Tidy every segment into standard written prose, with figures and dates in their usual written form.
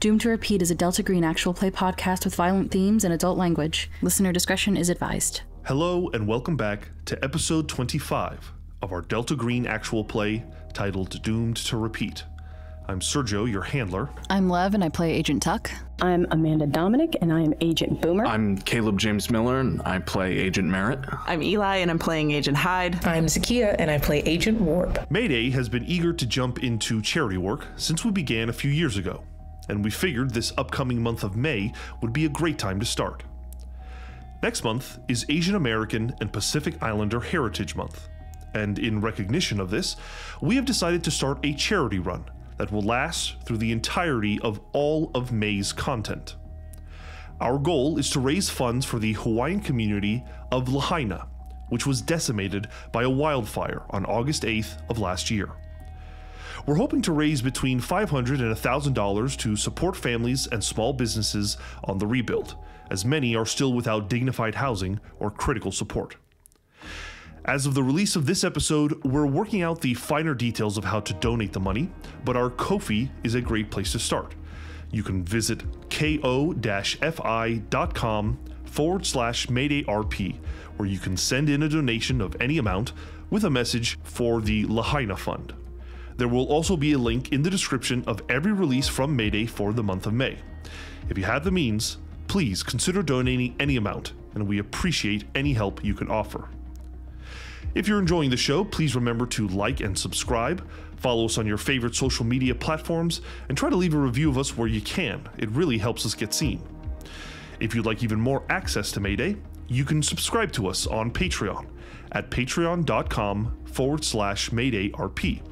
Doomed to Repeat is a Delta Green actual play podcast with violent themes and adult language. Listener discretion is advised. Hello and welcome back to episode 25 of our Delta Green actual play titled Doomed to Repeat. I'm Sergio, your handler. I'm Lev, and I play Agent Tuck. I'm Amanda Dominic, and I am Agent Boomer. I'm Caleb James Miller, and I play Agent Merritt. I'm Eli, and I'm playing Agent Hyde. I'm Zakia, and I play Agent Warp. Mayday has been eager to jump into charity work since we began a few years ago, and we figured this upcoming month of May would be a great time to start. Next month is Asian American and Pacific Islander Heritage Month, and in recognition of this, we have decided to start a charity run that will last through the entirety of all of May's content. Our goal is to raise funds for the Hawaiian community of Lahaina, which was decimated by a wildfire on August 8th of last year. We're hoping to raise between $500 and $1,000 to support families and small businesses on the rebuild, as many are still without dignified housing or critical support. As of the release of this episode, we're working out the finer details of how to donate the money, but our Ko-fi is a great place to start. You can visit ko-fi.com/MaydayRP, where you can send in a donation of any amount with a message for the Lahaina Fund. There will also be a link in the description of every release from Mayday for the month of May. If you have the means, please consider donating any amount, and we appreciate any help you can offer. If you're enjoying the show, please remember to like and subscribe, follow us on your favorite social media platforms, and try to leave a review of us where you can. It really helps us get seen. If you'd like even more access to Mayday, you can subscribe to us on Patreon at patreon.com/MaydayRP,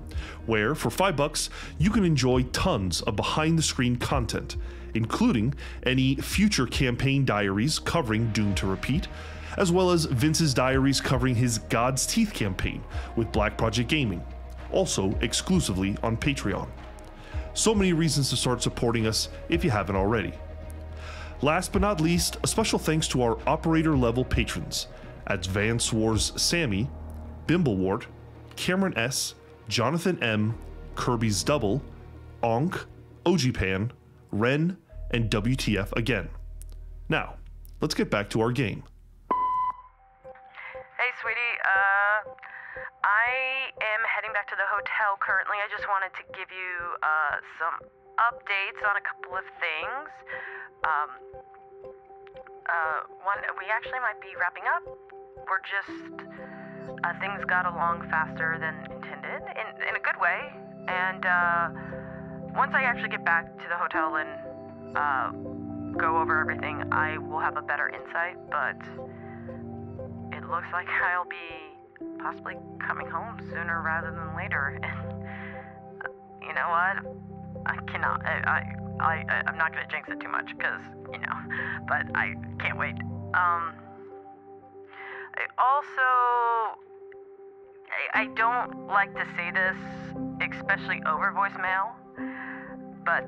where for $5 you can enjoy tons of behind-the-screen content, including any future campaign diaries covering Doomed to Repeat, as well as Vince's diaries covering his God's Teeth campaign with Black Project Gaming, also exclusively on Patreon. So many reasons to start supporting us if you haven't already. Last but not least, a special thanks to our operator level patrons at Van Swar's Sammy, Bimblewart, Cameron S., Jonathan M., Kirby's Double, Onk, Ojipan, Ren, and WTF again. Now, let's get back to our game. Hey, sweetie, I am heading back to the hotel currently. I just wanted to give you, some updates on a couple of things. One, we actually might be wrapping up. We're just, things got along faster than intended, in a good way. And, once I actually get back to the hotel and, go over everything, I will have a better insight, but it looks like I'll be possibly coming home sooner rather than later, and you know what? I'm not gonna jinx it too much, because, but I can't wait. I don't like to say this, especially over voicemail, but,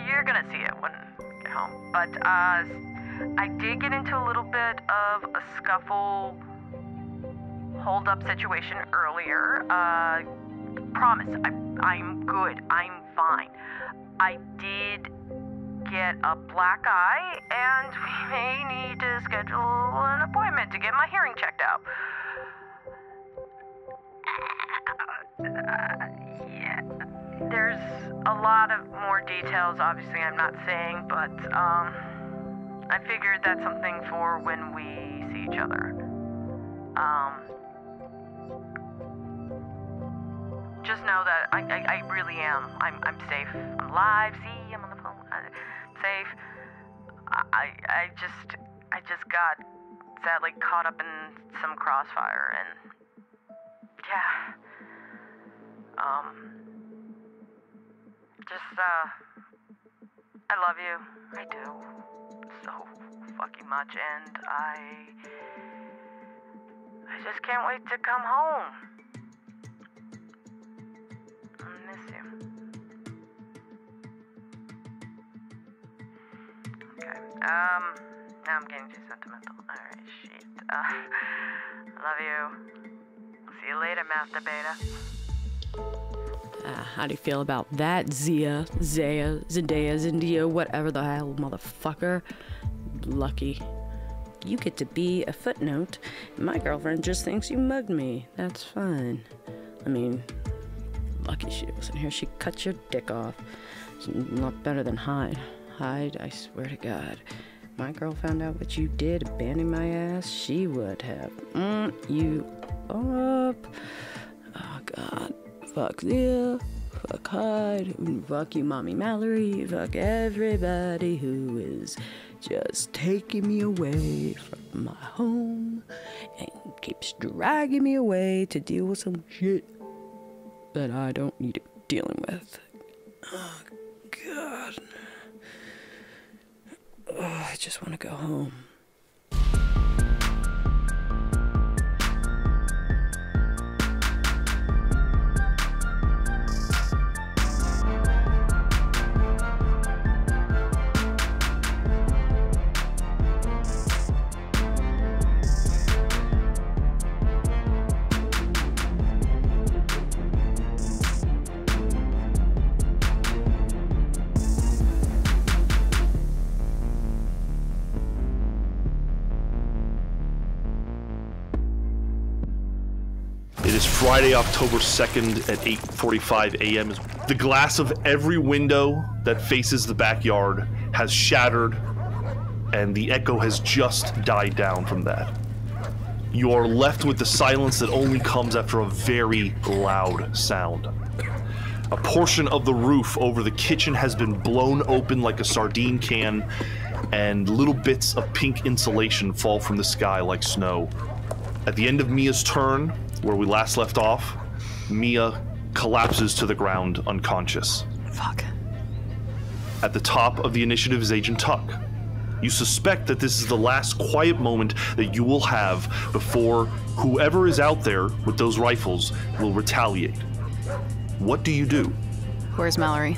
you're gonna see it when you get home, but, I did get into a little bit of a scuffle, hold-up situation earlier. Promise, I'm good. I'm fine. I did get a black eye, and we may need to schedule an appointment to get my hearing checked out. Yeah. There's a lot of more details, obviously, I'm not saying, but, I figured that's something for when we see each other. Just know that I really am. I'm safe. I'm alive. See, I'm on the phone. I'm safe. I just got sadly caught up in some crossfire, and yeah. I love you. I do. So fucking much, and I just can't wait to come home. I miss you. Okay, now I'm getting too sentimental. Alright, shit. I love you. See you later, Master Beta. How do you feel about that, Zendaya, Zendia, whatever the hell, motherfucker? Lucky. You get to be a footnote. My girlfriend just thinks you mugged me. That's fine. I mean, lucky she wasn't here. She cut your dick off. It's not better than Hyde. Hyde, I swear to God. My girl found out what you did, abandoning my ass, she would have you up. Oh, God. Fuck Zia. Fuck Hyde. Fuck you, Mommy Mallory. Fuck everybody who is just taking me away from my home and keeps dragging me away to deal with some shit that I don't need to be dealing with. Oh, God. Oh, I just want to go home. It is Friday, October 2nd at 8:45 a.m. The glass of every window that faces the backyard has shattered, and the echo has just died down from that. You are left with the silence that only comes after a very loud sound. A portion of the roof over the kitchen has been blown open like a sardine can, and little bits of pink insulation fall from the sky like snow. At the end of Mia's turn, where we last left off, Mia collapses to the ground unconscious. Fuck. At the top of the initiative is Agent Tuck. You suspect that this is the last quiet moment that you will have before whoever is out there with those rifles will retaliate. What do you do? Where's Mallory?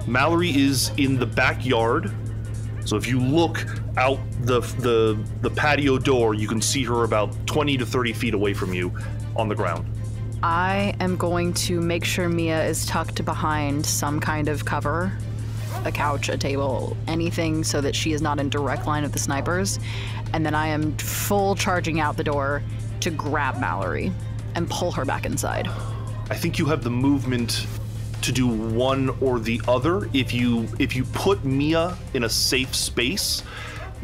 Mallory is in the backyard. So if you look out the patio door, you can see her about 20 to 30 feet away from you on the ground. I am going to make sure Mia is tucked behind some kind of cover, a couch, a table, anything so that she is not in direct line of the snipers. And then I am full charging out the door to grab Mallory and pull her back inside. I think you have the movement to do one or the other. If you put Mia in a safe space,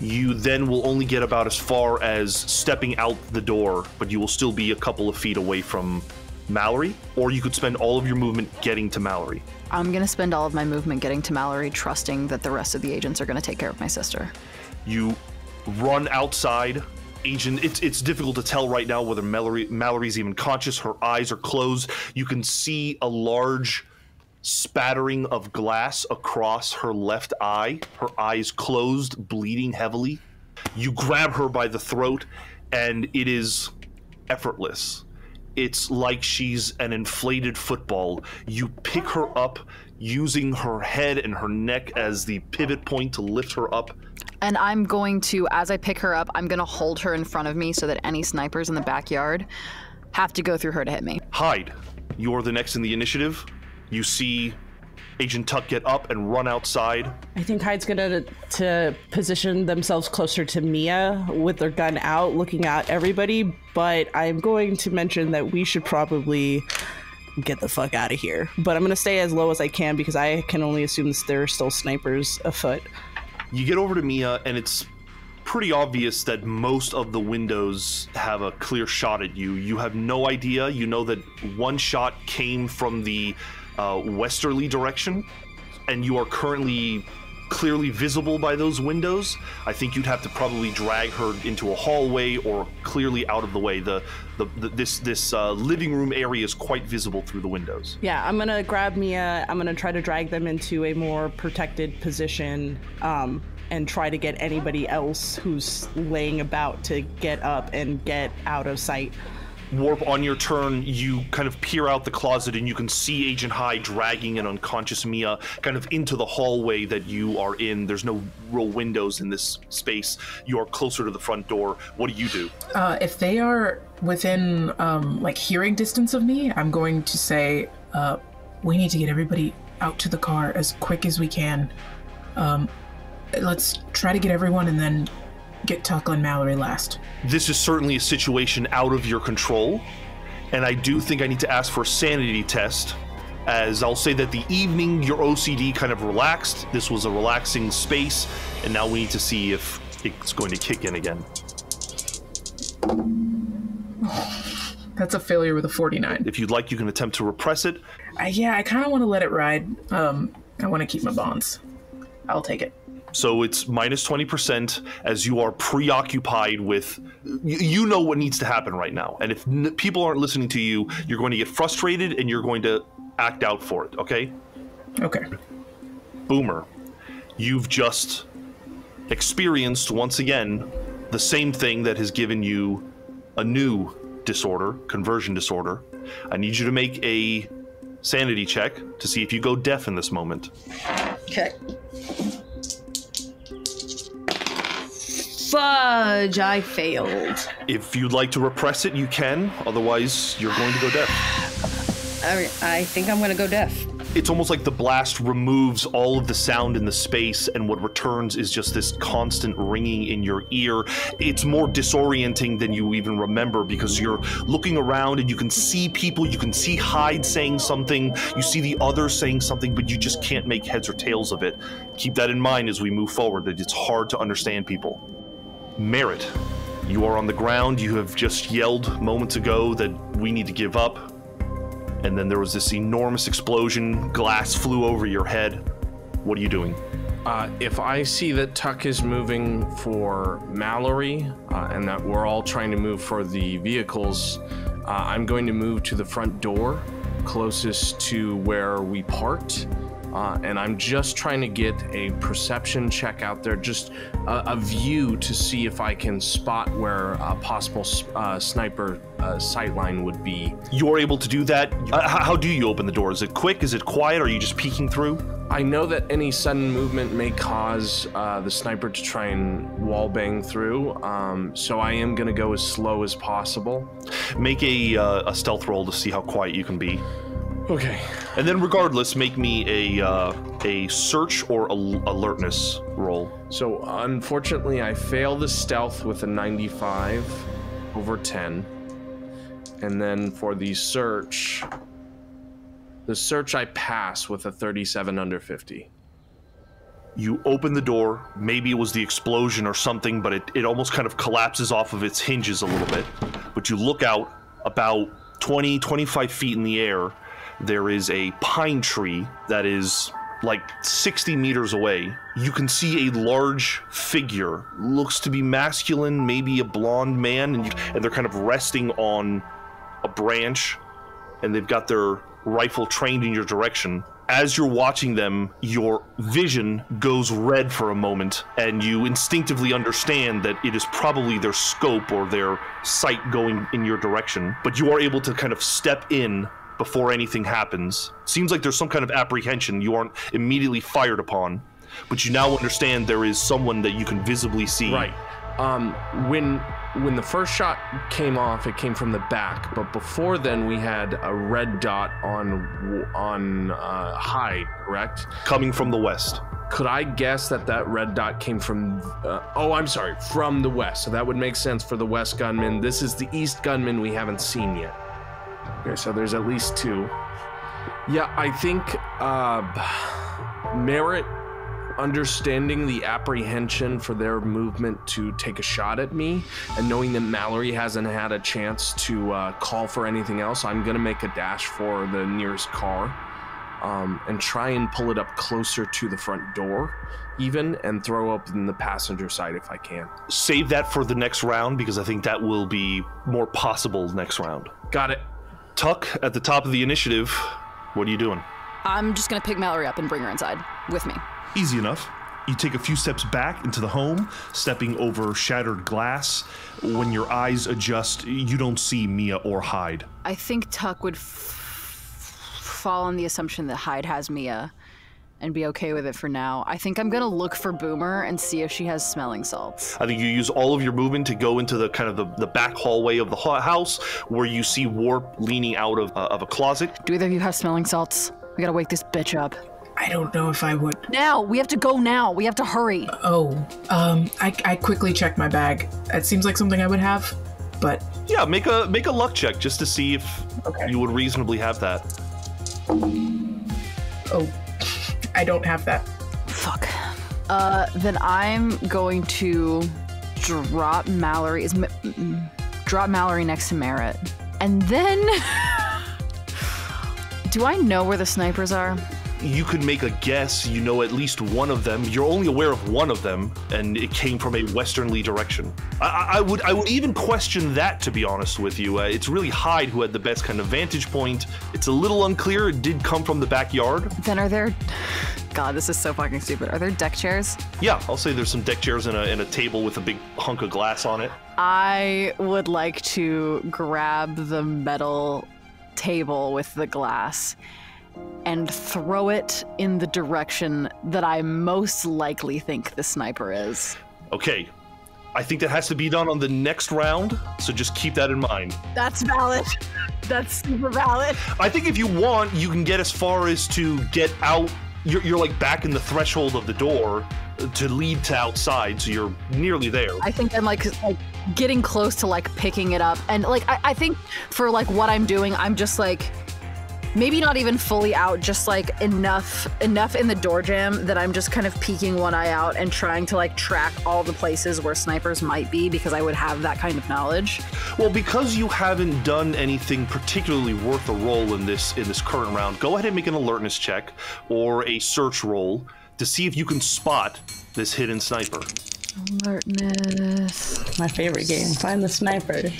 you then will only get about as far as stepping out the door, but you will still be a couple of feet away from Mallory, or you could spend all of your movement getting to Mallory. I'm gonna spend all of my movement getting to Mallory, trusting that the rest of the agents are gonna take care of my sister. You run outside. Agent, it's difficult to tell right now whether Mallory's even conscious. Her eyes are closed. You can see a large spattering of glass across her left eye. Her eye is closed, bleeding heavily. You grab her by the throat, and it is effortless. It's like she's an inflated football. You pick her up using her head and her neck as the pivot point to lift her up. And I'm going to, as I pick her up, I'm gonna hold her in front of me so that any snipers in the backyard have to go through her to hit me. Hyde, you're the next in the initiative. You see Agent Tuck get up and run outside. I think Hyde's gonna to position themselves closer to Mia with their gun out, looking at everybody, but I'm going to mention that we should probably get the fuck out of here. But I'm gonna stay as low as I can because I can only assume that there are still snipers afoot. You get over to Mia, and it's pretty obvious that most of the windows have a clear shot at you. You have no idea. You know that one shot came from the westerly direction, and you are currently clearly visible by those windows. I think you'd have to probably drag her into a hallway or clearly out of the way. This living room area is quite visible through the windows. Yeah, I'm gonna grab Mia. I'm gonna try to drag them into a more protected position, and try to get anybody else who's laying about to get up and get out of sight. Warp, on your turn, you kind of peer out the closet and you can see Agent Hyde dragging an unconscious Mia kind of into the hallway that you are in. There's no real windows in this space. You are closer to the front door. What do you do? If they are within like hearing distance of me, I'm going to say, We need to get everybody out to the car as quick as we can. Let's try to get everyone and then get Tuck on Mallory last. This is certainly a situation out of your control, and I do think I need to ask for a sanity test, as I'll say that the evening your OCD kind of relaxed. This was a relaxing space, and now we need to see if it's going to kick in again. That's a failure with a 49. If you'd like, you can attempt to repress it. Yeah, I kind of want to let it ride. I want to keep my bonds. I'll take it. So it's minus 20% as you are preoccupied with, you know what needs to happen right now. And if people aren't listening to you, you're going to get frustrated and you're going to act out for it, okay? Okay. Boomer, you've just experienced, once again, the same thing that has given you a new disorder, conversion disorder. I need you to make a sanity check to see if you go deaf in this moment. Okay. Fudge, I failed. If you'd like to repress it, you can. Otherwise, you're going to go deaf. I think I'm going to go deaf. It's almost like the blast removes all of the sound in the space, and what returns is just this constant ringing in your ear. It's more disorienting than you even remember, because you're looking around and you can see people, you can see Hyde saying something, you see the others saying something, but you just can't make heads or tails of it. Keep that in mind as we move forward, that it's hard to understand people. Merritt, you are on the ground. You have just yelled moments ago that we need to give up. And then there was this enormous explosion. Glass flew over your head. What are you doing? If I see that Tuck is moving for Mallory and that we're all trying to move for the vehicles, I'm going to move to the front door closest to where we parked. And I'm just trying to get a perception check out there, just a view to see if I can spot where a possible sniper sightline would be. You're able to do that? How do you open the door? Is it quick? Is it quiet? Are you just peeking through? I know that any sudden movement may cause the sniper to try and wall bang through, so I am going to go as slow as possible. Make a stealth roll to see how quiet you can be. Okay. And then regardless, make me a search or alertness roll. So unfortunately, I fail the stealth with a 95 over 10. And then for the search I pass with a 37 under 50. You open the door. Maybe it was the explosion or something, but it almost kind of collapses off of its hinges a little bit. But you look out about 20, 25 feet in the air. There is a pine tree that is like 60 meters away. You can see a large figure, looks to be masculine, maybe a blonde man, and they're kind of resting on a branch, and they've got their rifle trained in your direction. As you're watching them, your vision goes red for a moment, and you instinctively understand that it is probably their scope or their sight going in your direction, but you are able to kind of step in before anything happens. Seems like there's some kind of apprehension. You aren't immediately fired upon, but you now understand there is someone that you can visibly see. Right. When the first shot came off, it came from the back, but before then we had a red dot on Hyde, correct? Coming from the west. Could I guess that red dot came from, from the west, so that would make sense for the west gunman. This is the east gunman we haven't seen yet. Okay, so there's at least two. Yeah, I think Merritt, understanding the apprehension for their movement to take a shot at me, and knowing that Mallory hasn't had a chance to call for anything else, I'm gonna make a dash for the nearest car and try and pull it up closer to the front door even, and throw up in the passenger side if I can. Save that for the next round, because I think that will be more possible next round. Got it. Tuck, at the top of the initiative, what are you doing? I'm just gonna pick Mallory up and bring her inside with me. Easy enough. You take a few steps back into the home, stepping over shattered glass. When your eyes adjust, you don't see Mia or Hyde. I think Tuck would fall on the assumption that Hyde has Mia and be okay with it for now. I think I'm gonna look for Boomer and see if she has smelling salts. I think you use all of your movement to go into the kind of the back hallway of the house, where you see Warp leaning out of a closet. Do either of you have smelling salts? We gotta wake this bitch up. I don't know if I would. Now! We have to go now! We have to hurry! I quickly checked my bag. It seems like something I would have, but... Yeah, make a luck check just to see if you would reasonably have that. Oh, I don't have that. Fuck. Then I'm going to drop Mallory. Drop Mallory next to Merritt. And then... Do I know where the snipers are? You could make a guess. You know at least one of them. You're only aware of one of them, and it came from a westernly direction. I would even question that, to be honest with you. It's really Hyde who had the best kind of vantage point. It's a little unclear. It did come from the backyard. Then are there... God, this is so fucking stupid. Are there deck chairs? Yeah, I'll say there's some deck chairs and a table with a big hunk of glass on it. I would like to grab the metal table with the glass and throw it in the direction that I most likely think the sniper is. Okay. I think that has to be done on the next round, so just keep that in mind. That's valid. That's super valid. I think if you want, you can get as far as to get out. You're like back in the threshold of the door to lead to outside, so you're nearly there. I think I'm like getting close to like picking it up, and like I think for like what I'm doing, I'm just like maybe not even fully out, just like enough in the door jam that I'm just kind of peeking one eye out and trying to like track all the places where snipers might be, because I would have that kind of knowledge. Well, because you haven't done anything particularly worth a roll in this current round, go ahead and make an alertness check or a search roll to see if you can spot this hidden sniper. Alertness. My favorite game. Find the sniper.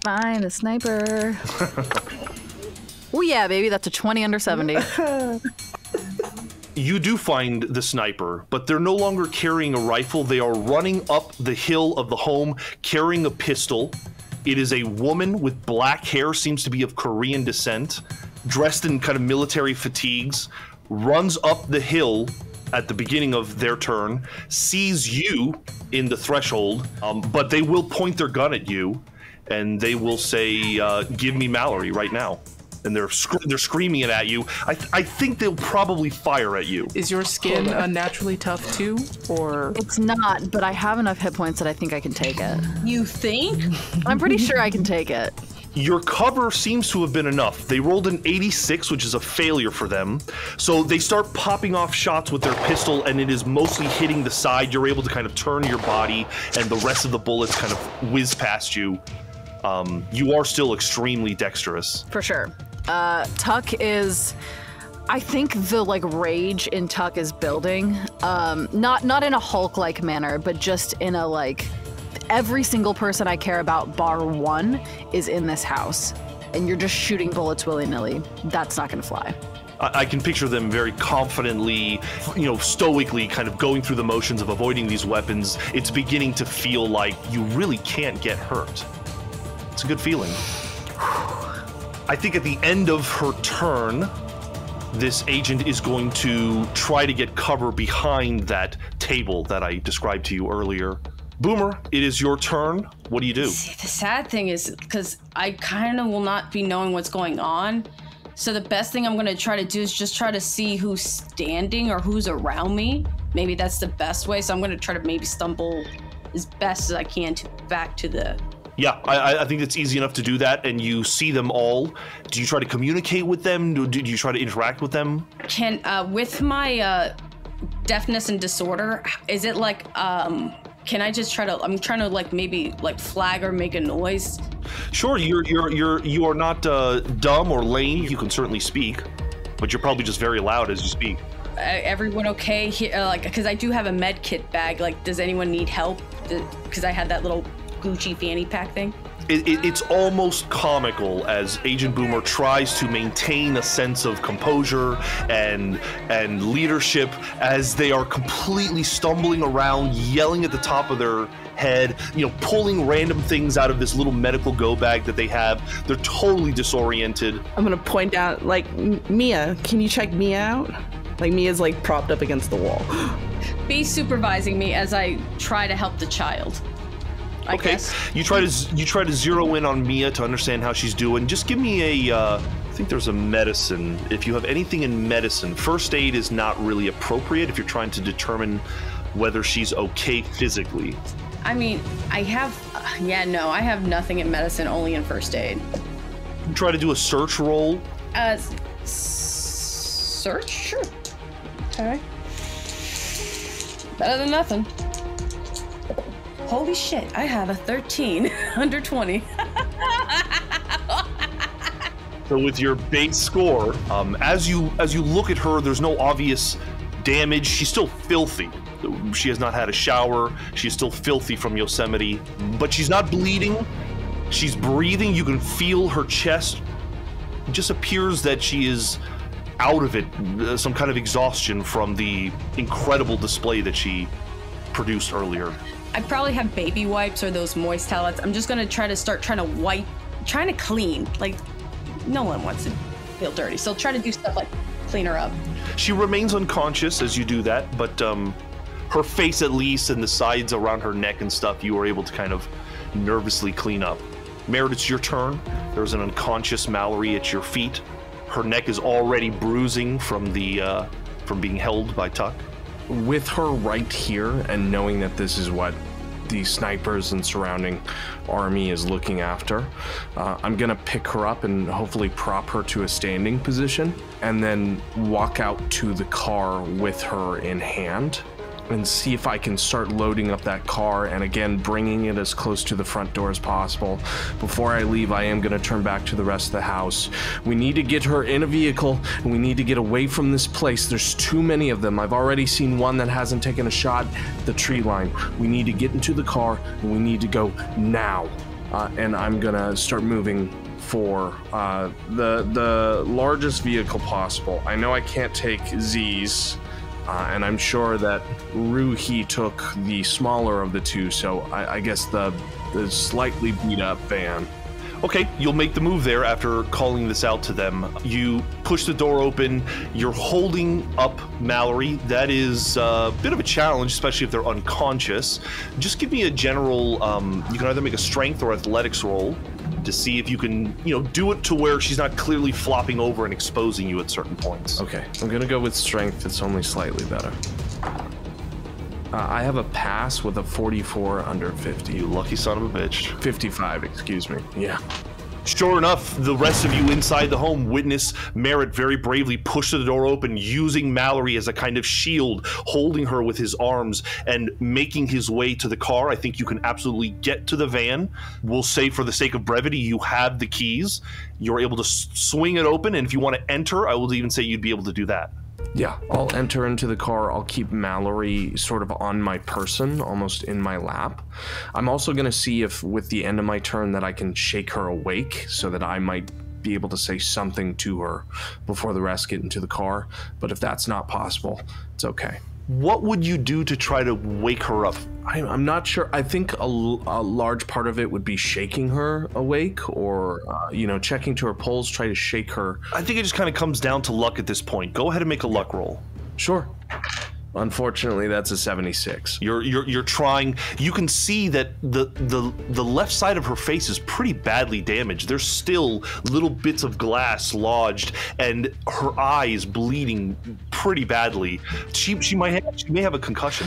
Find the sniper. Oh yeah, baby, that's a 20 under 70. You do find the sniper, but they're no longer carrying a rifle. They are running up the hill of the home carrying a pistol. It is a woman with black hair, seems to be of Korean descent, dressed in kind of military fatigues, runs up the hill at the beginning of their turn, sees you in the threshold, but they will point their gun at you, and they will say, give me Mallory right now. And they're screaming it at you. I think they'll probably fire at you. Is your skin unnaturally tough too, or? It's not, but I have enough hit points that I think I can take it. You think? I'm pretty sure I can take it. Your cover seems to have been enough. They rolled an 86, which is a failure for them. So they start popping off shots with their pistol, and it is mostly hitting the side. You're able to kind of turn your body, and the rest of the bullets kind of whiz past you. You are still extremely dexterous. For sure. Tuck is... I think the, like, rage in Tuck is building. Not in a Hulk-like manner, but just in a, like... Every single person I care about, bar one, is in this house. And you're just shooting bullets willy-nilly. That's not gonna fly. I can picture them very confidently, stoically kind of going through the motions of avoiding these weapons. It's beginning to feel like you really can't get hurt. It's a good feeling. I think at the end of her turn, this agent is going to try to get cover behind that table that I described to you earlier. Boomer, it is your turn. What do you do? See, the sad thing is, because I kind of will not be knowing what's going on, so the best thing I'm going to try to do is just try to see who's standing or who's around me. Maybe that's the best way, so I'm going to try to maybe stumble as best as I can back to the... Yeah, I think it's easy enough to do that, and you see them all. Do you try to communicate with them? Do you try to interact with them? Can, with my deafness and disorder, is it like, can I just try to, I'm trying to like maybe like flag or make a noise? Sure, you are not dumb or lame. You can certainly speak, but you're probably just very loud as you speak. Everyone okay here? Like, because I do have a med kit bag. Like, does anyone need help? Because I had that little Gucci fanny pack thing. It's almost comical as Agent Boomer tries to maintain a sense of composure and leadership as they are completely stumbling around, yelling at the top of their head, pulling random things out of this little medical go bag that they have. They're totally disoriented. I'm gonna point out, like, Mia, can you check Mia out? Like, Mia's like propped up against the wall. Be supervising me as I try to help the child. I guess. You try to zero in on Mia to understand how she's doing. Just give me a think there's a medicine. If you have anything in medicine, first aid is not really appropriate if you're trying to determine whether she's okay physically. I mean, I have, I have nothing in medicine, only in first aid. Try to do a search roll. Search? Sure. Okay. Better than nothing. Holy shit, I have a 13 under 20. So with your base score, as you look at her, there's no obvious damage. She's still filthy. She has not had a shower. She's still filthy from Yosemite, but she's not bleeding. She's breathing. You can feel her chest. It just appears that she is out of it, some kind of exhaustion from the incredible display that she produced earlier. I probably have baby wipes or those moist towels. I'm just gonna trying to clean. Like, no one wants to feel dirty, so try to do stuff like clean her up. She remains unconscious as you do that, but her face at least and the sides around her neck and stuff you were able to kind of nervously clean up. Merritt, it's your turn. There's an unconscious Mallory at your feet. Her neck is already bruising from being held by Tuck. With her right here and knowing that this is what the snipers and surrounding army is looking after, I'm gonna pick her up and hopefully prop her to a standing position and then walk out to the car with her in hand and see if I can start loading up that car and again bringing it as close to the front door as possible. Before I leave, I am going to turn back to the rest of the house. We need to get her in a vehicle and we need to get away from this place. There's too many of them. I've already seen one that hasn't taken a shot at the tree line. We need to get into the car and we need to go now. And I'm going to start moving for the largest vehicle possible. I know I can't take Z's. And I'm sure that Ruhi took the smaller of the two, so I guess the slightly beat up van. Okay, you'll make the move there after calling this out to them. You push the door open, you're holding up Mallory. That is a bit of a challenge, especially if they're unconscious. Just give me a general, you can either make a strength or athletics roll to see if you can, do it to where she's not clearly flopping over and exposing you at certain points. Okay, I'm gonna go with strength. It's only slightly better. I have a pass with a 44 under 50. You lucky son of a bitch. 55, excuse me. Yeah. Sure enough, the rest of you inside the home witness Merritt very bravely push the door open, using Mallory as a kind of shield, holding her with his arms and making his way to the car. I think you can absolutely get to the van. We'll say for the sake of brevity, you have the keys. You're able to swing it open, and if you want to enter, I will even say you'd be able to do that. Yeah, I'll enter into the car. I'll keep Mallory sort of on my person, almost in my lap. I'm also going to see if with the end of my turn that I can shake her awake so that I might be able to say something to her before the rest get into the car. But if that's not possible, it's okay. What would you do to try to wake her up? I'm not sure. I think a large part of it would be shaking her awake or, checking to her pulse, try to shake her. I think it just kind of comes down to luck at this point. Go ahead and make a luck roll. Sure. Unfortunately, that's a 76. You're trying. You can see that the left side of her face is pretty badly damaged. There's still little bits of glass lodged, and her eye is bleeding pretty badly. She may have a concussion.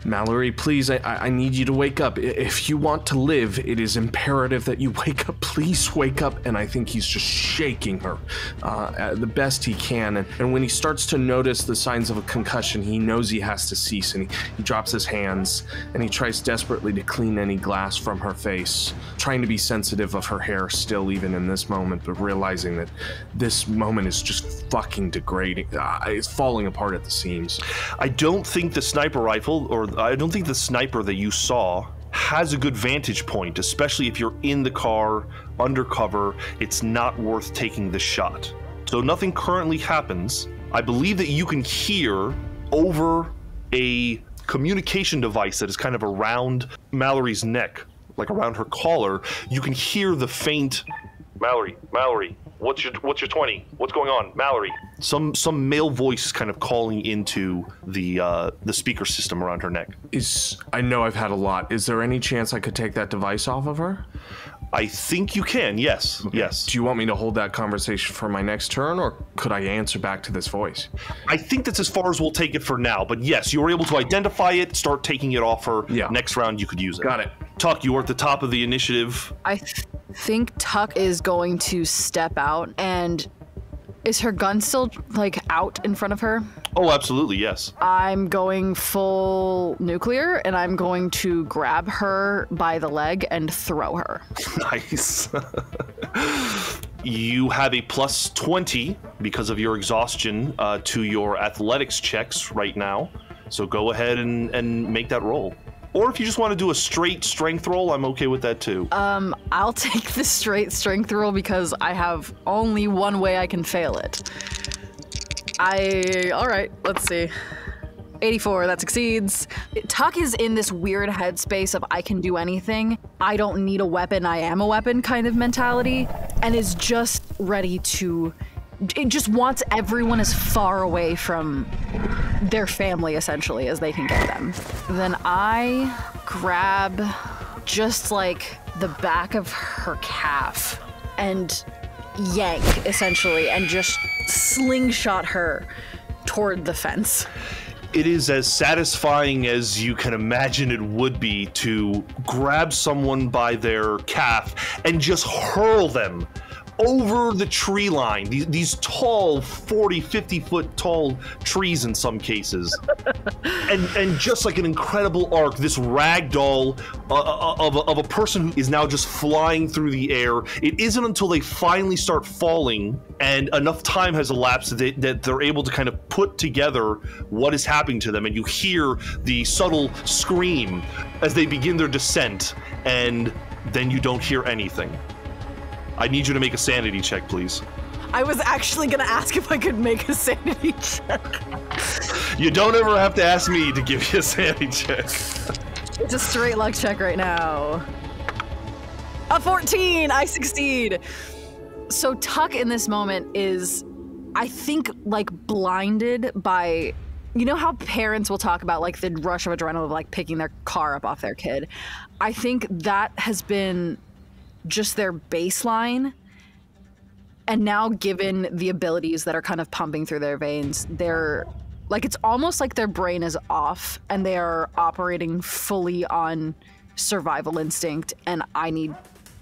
Mallory, please, I need you to wake up. If you want to live, it is imperative that you wake up. Please wake up. And I think he's just shaking her the best he can. And when he starts to notice the signs of a concussion, he knows he has to cease, and he drops his hands and he tries desperately to clean any glass from her face, trying to be sensitive of her hair still even in this moment, but realizing that this moment is just fucking degrading. It's falling apart at the seams. I don't think the sniper rifle, or I don't think the sniper that you saw has a good vantage point, especially if you're in the car, undercover. It's not worth taking the shot. So nothing currently happens. I believe that you can hear over a communication device that is kind of around Mallory's neck, like around her collar. You can hear the faint, Mallory, what's your 20? What's going on, Mallory? Some male voice kind of calling into the speaker system around her neck. I know I've had a lot. Is there any chance I could take that device off of her? I think you can, yes. Okay. Yes. Do you want me to hold that conversation for my next turn, or could I answer back to this voice? I think that's as far as we'll take it for now, but yes, you were able to identify it, start taking it off her. Yeah. Next round, you could use it. Got it. Tuck, you are at the top of the initiative. I think Tuck is going to step out, and is her gun still, like, out in front of her? Oh, absolutely, yes. I'm going full nuclear, and I'm going to grab her by the leg and throw her. Nice. You have a plus 20 because of your exhaustion to your athletics checks right now. So go ahead and make that roll. Or if you just want to do a straight strength roll, I'm okay with that too. I'll take the straight strength roll because I have only one way I can fail it. All right, let's see. 84, that succeeds. Tuck is in this weird headspace of I can do anything, I don't need a weapon, I am a weapon kind of mentality, and is just ready to, it just wants everyone as far away from their family essentially as they can get them. Then I grab just like the back of her calf and yank essentially and just slingshot her toward the fence. It is as satisfying as you can imagine it would be to grab someone by their calf and just hurl them over the tree line. These tall, 40, 50 foot tall trees in some cases. and just like an incredible arc, this ragdoll of a person who is now just flying through the air. It isn't until they finally start falling and enough time has elapsed that they're able to kind of put together what is happening to them, and you hear the subtle scream as they begin their descent, and then you don't hear anything. I need you to make a sanity check, please. I was actually gonna ask if I could make a sanity check. You don't ever have to ask me to give you a sanity check. It's a straight luck check right now. A 14, I succeed. So Tuck in this moment is, I think, like blinded by, you know how parents will talk about like the rush of adrenaline of like picking their car up off their kid? I think that has been just their baseline, and now given the abilities that are kind of pumping through their veins, they're like, it's almost like their brain is off and they are operating fully on survival instinct, and I need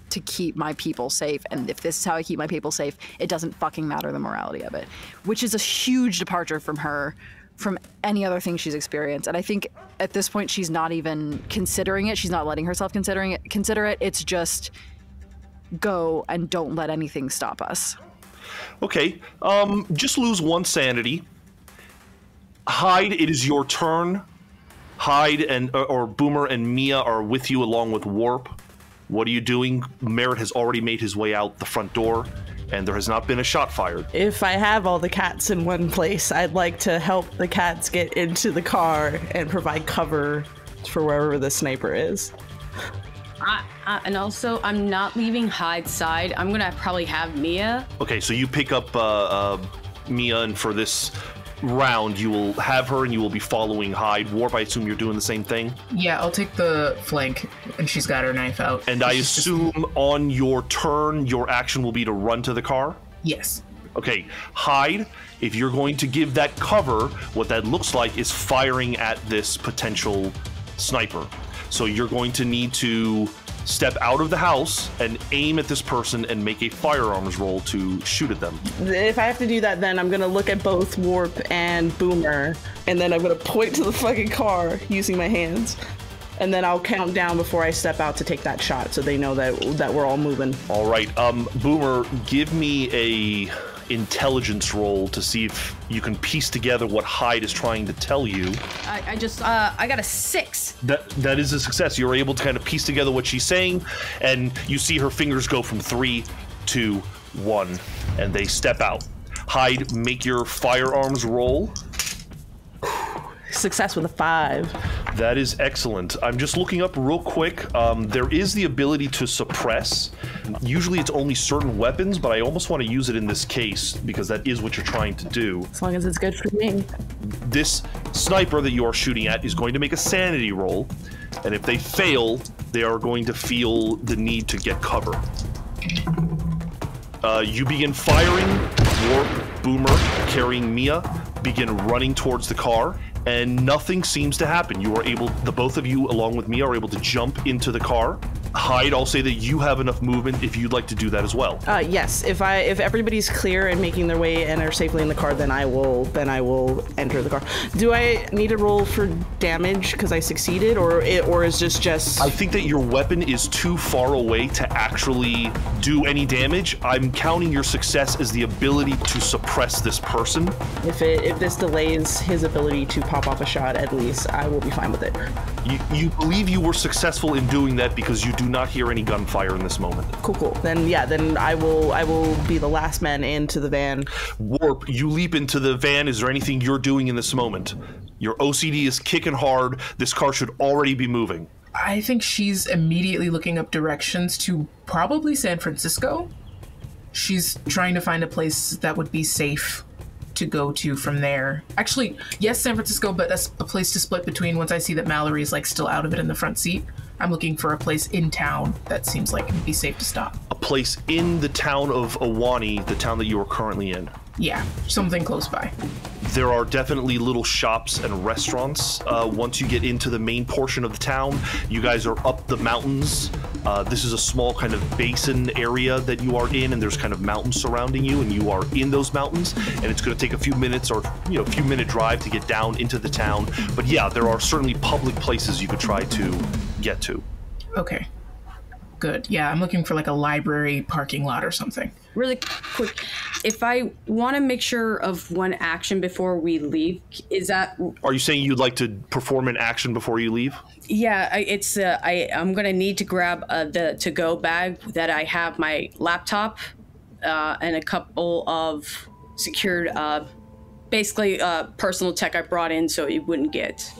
to keep my people safe, and if this is how I keep my people safe, it doesn't fucking matter the morality of it, which is a huge departure from her, from any other thing she's experienced. And I think at this point she's not even considering it, she's not letting herself consider it, it's just go and don't let anything stop us. Okay, just lose one sanity. Hyde, it is your turn. Hyde or Boomer and Mia are with you along with Warp. What are you doing? Merritt has already made his way out the front door, and there has not been a shot fired. If I have all the cats in one place, I'd like to help the cats get into the car and provide cover for wherever the sniper is. And also, I'm not leaving Hyde's side. I'm gonna probably have Mia. Okay, so you pick up Mia, and for this round, you will have her, and you will be following Hyde. Warp, I assume you're doing the same thing? Yeah, I'll take the flank, and she's got her knife out. And I assume on your turn, your action will be to run to the car? Yes. Okay, Hyde, if you're going to give that cover, what that looks like is firing at this potential sniper. So you're going to need to step out of the house and aim at this person and make a firearms roll to shoot at them. If I have to do that, then I'm gonna look at both Warp and Boomer, and then I'm gonna point to the fucking car using my hands, and then I'll count down before I step out to take that shot, so they know that we're all moving. All right, Boomer, give me a intelligence roll to see if you can piece together what Hyde is trying to tell you. I got a 6. That is a success. You're able to kind of piece together what she's saying, and you see her fingers go from 3, 2, 1, and they step out. Hyde, make your firearms roll. Success with a 5. That is excellent. I'm just looking up real quick. There is the ability to suppress. Usually it's only certain weapons, but I almost want to use it in this case because that is what you're trying to do. As long as it's good for me. This sniper that you are shooting at is going to make a sanity roll, and if they fail, they are going to feel the need to get cover. You begin firing. Warp, Boomer, carrying Mia, begin running towards the car, and nothing seems to happen. You are able, the both of you, along with Mia, are able to jump into the car. Hyde, I'll say that you have enough movement if you'd like to do that as well. Yes, if everybody's clear and making their way and are safely in the car, then I will enter the car. Do I need to roll for damage because I succeeded, or is this just? I think that your weapon is too far away to actually do any damage. I'm counting your success as the ability to suppress this person. If this delays his ability to pop off a shot, at least I will be fine with it. You believe you were successful in doing that because you do not hear any gunfire in this moment. Cool. Then I will be the last man into the van. Warp, you leap into the van. Is there anything you're doing in this moment? Your OCD is kicking hard. This car should already be moving. I think she's immediately looking up directions to probably San Francisco. She's trying to find a place that would be safe to go to from there. Actually, yes, San Francisco, but a place to split between once I see that Mallory's like still out of it in the front seat. I'm looking for a place in town that seems like it'd be safe to stop. A place in the town of Awani, the town that you are currently in. Yeah, something close by. There are definitely little shops and restaurants. Once you get into the main portion of the town, you guys are up the mountains. This is a small kind of basin area that you are in, and there's kind of mountains surrounding you, and you are in those mountains, and it's going to take a few minutes or a few minute drive to get down into the town. But yeah, there are certainly public places you could try to get to. Okay. Good. Yeah, I'm looking for like a library parking lot or something. Really quick, if I want to make sure of one action before we leave, is that? Are you saying you'd like to perform an action before you leave? Yeah, I'm gonna need to grab the to-go bag that I have my laptop and a couple of secured, basically personal tech I brought in so it wouldn't get.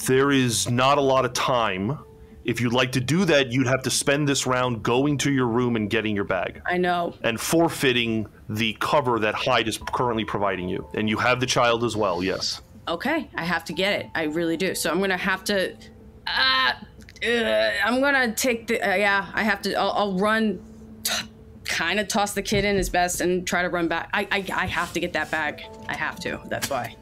There is not a lot of time. If you'd like to do that, you'd have to spend this round going to your room and getting your bag. I know. And forfeiting the cover that Hyde is currently providing you. And you have the child as well, yes. Okay, I have to get it. I really do. So I'm going to have to... I'm going to take the... yeah, I have to... I'll run... kind of toss the kid in as best and try to run back. I have to get that bag. I have to. That's why.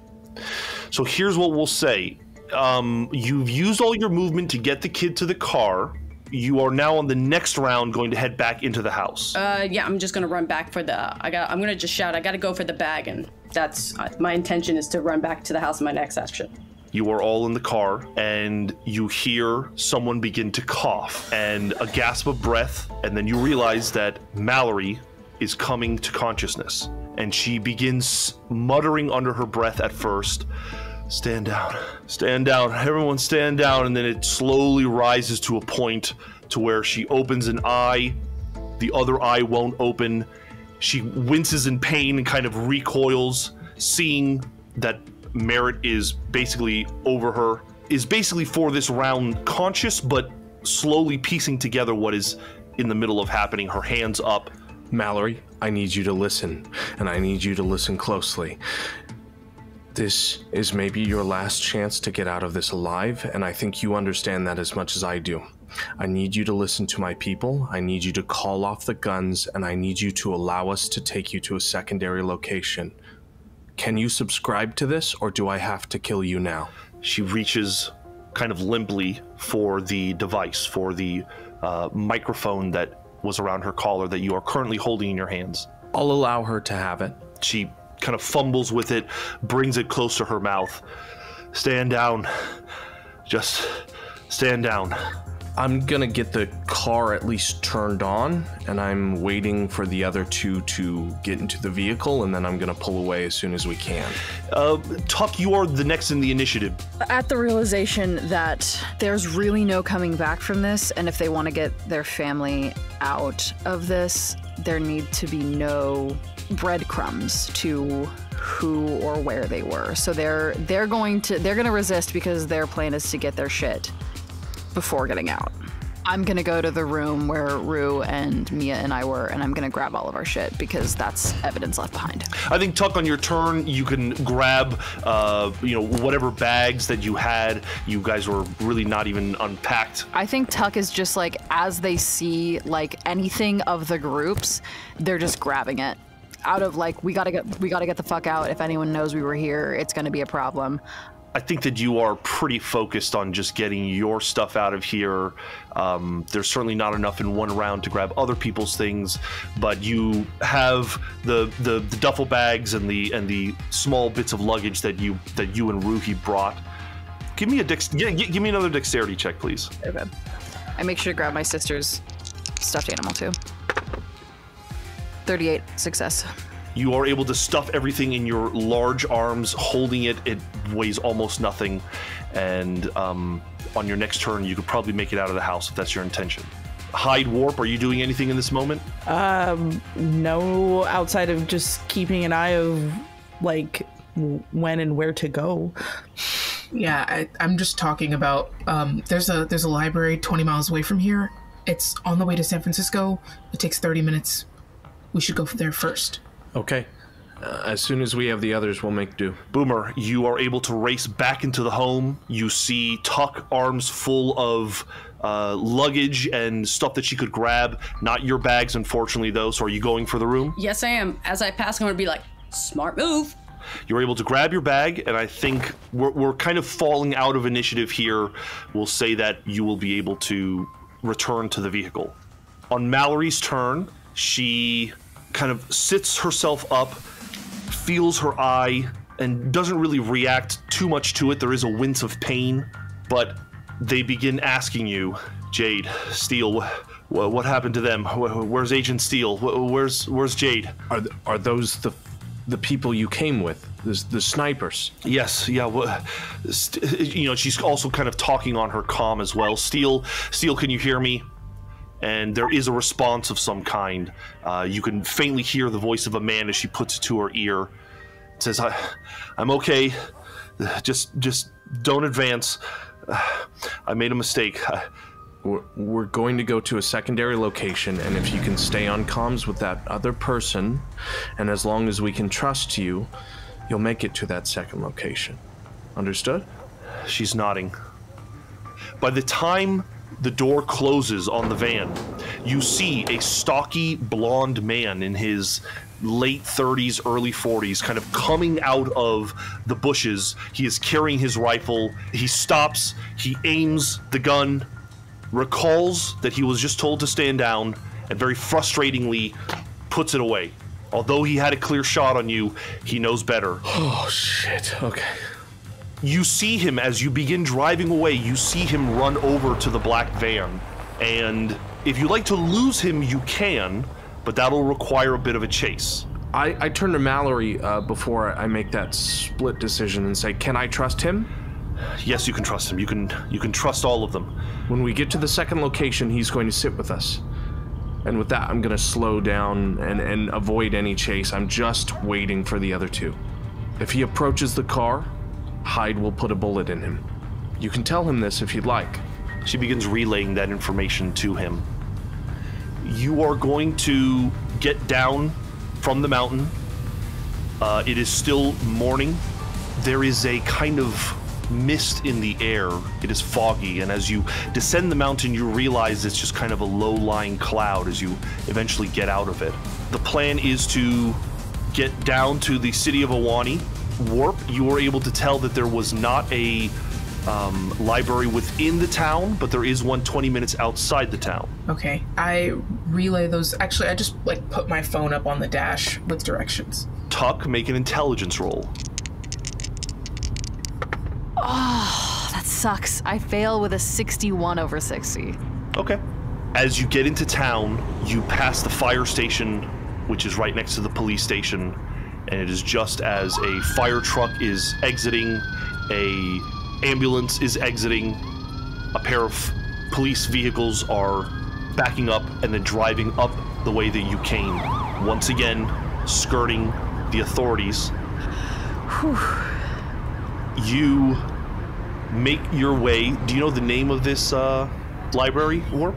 So here's what we'll say. You've used all your movement to get the kid to the car. You are now on the next round going to head back into the house. Yeah, I'm just gonna run back for the. I'm gonna just shout. I gotta go for the bag, and that's my intention is to run back to the house in my next action. You are all in the car, and you hear someone begin to cough, and a gasp of breath, and then you realize that Mallory is coming to consciousness, and she begins muttering under her breath at first. Stand down, everyone stand down, and then it slowly rises to a point to where she opens an eye, the other eye won't open, she winces in pain and kind of recoils, seeing that Merritt is basically over her, is basically for this round conscious, but slowly piecing together what is in the middle of happening, her hands up. Mallory, I need you to listen, and I need you to listen closely. This is maybe your last chance to get out of this alive, and I think you understand that as much as I do. I need you to listen to my people, I need you to call off the guns, and I need you to allow us to take you to a secondary location. Can you subscribe to this, or do I have to kill you now? She reaches kind of limply for the device, for the microphone that was around her collar that you are currently holding in your hands. I'll allow her to have it. She kind of fumbles with it, brings it close to her mouth. Stand down. Just stand down. I'm gonna get the car at least turned on, and I'm waiting for the other two to get into the vehicle, and then I'm gonna pull away as soon as we can. Tuck, you are the next in the initiative. At the realization that there's really no coming back from this, and if they want to get their family out of this, there need to be no breadcrumbs to who or where they were. So they're gonna resist because their plan is to get their shit before getting out. I'm gonna go to the room where Rue and Mia and I were, and I'm gonna grab all of our shit because that's evidence left behind. I think, Tuck, on your turn, you can grab, whatever bags that you had. You guys were really not even unpacked. I think Tuck is just like, as they see like anything of the groups, they're just grabbing it. Out of like, we gotta get the fuck out. If anyone knows we were here, it's gonna be a problem. I think that you are pretty focused on just getting your stuff out of here. There's certainly not enough in one round to grab other people's things, but you have the duffel bags and the small bits of luggage that you and Ruhi brought. Give me give me another dexterity check, please. Okay. I make sure to grab my sister's stuffed animal too. 38 success. You are able to stuff everything in your large arms, holding it. It weighs almost nothing. And on your next turn, you could probably make it out of the house if that's your intention. Hyde, Warp, are you doing anything in this moment? No, outside of just keeping an eye of, like, when and where to go. Yeah, I'm just talking about, there's a library 20 miles away from here. It's on the way to San Francisco. It takes 30 minutes. We should go there first. Okay. As soon as we have the others, we'll make do. Boomer, you are able to race back into the home. You see Tuck, arms full of luggage and stuff that she could grab. Not your bags, unfortunately, though. So are you going for the room? Yes, I am. As I pass, I'm going to be like, smart move. You're able to grab your bag, and I think we're kind of falling out of initiative here. We'll say that you will be able to return to the vehicle. On Mallory's turn, she kind of sits herself up, feels her eye, and doesn't really react too much to it. There is a wince of pain, but they begin asking you, Jade, Steele, what happened to them? Where's Agent Steele? Where's Jade? Are those the people you came with? The snipers? Yes, yeah. She's also kind of talking on her comm as well. Steele, can you hear me? And there is a response of some kind. You can faintly hear the voice of a man as she puts it to her ear. It says, I'm okay. Just don't advance. I made a mistake. We're going to go to a secondary location, and if you can stay on comms with that other person, and as long as we can trust you, you'll make it to that second location. Understood? She's nodding. By the time the door closes on the van, you see a stocky blonde man in his late 30s, early 40s, kind of coming out of the bushes. He is carrying his rifle. He stops, he aims the gun, recalls that he was just told to stand down, and very frustratingly puts it away. Although he had a clear shot on you, he knows better. Oh, shit. Okay. You see him as you begin driving away, you see him run over to the black van. And if you like to lose him, you can, but that'll require a bit of a chase. I turn to Mallory before I make that split decision and say, can I trust him? Yes, you can trust him. You can trust all of them. When we get to the second location, he's going to sit with us. And with that, I'm going to slow down and avoid any chase. I'm just waiting for the other two. If he approaches the car, Hyde will put a bullet in him. You can tell him this if you'd like. She begins relaying that information to him. You are going to get down from the mountain. It is still morning. There is a kind of mist in the air. It is foggy, and as you descend the mountain, you realize it's just kind of a low-lying cloud as you eventually get out of it. The plan is to get down to the city of Awani. Warp, you were able to tell that there was not a library within the town, but there is one 20 minutes outside the town. Okay, I relay those. Actually, I just put my phone up on the dash with directions. Tuck, make an intelligence roll. Oh, that sucks. I fail with a 61 over 60. Okay. As you get into town, you pass the fire station, which is right next to the police station, and it is just as a fire truck is exiting, a ambulance is exiting, a pair of police vehicles are backing up and then driving up the way that you came, once again skirting the authorities. You make your way. Do you know the name of this library, Warp?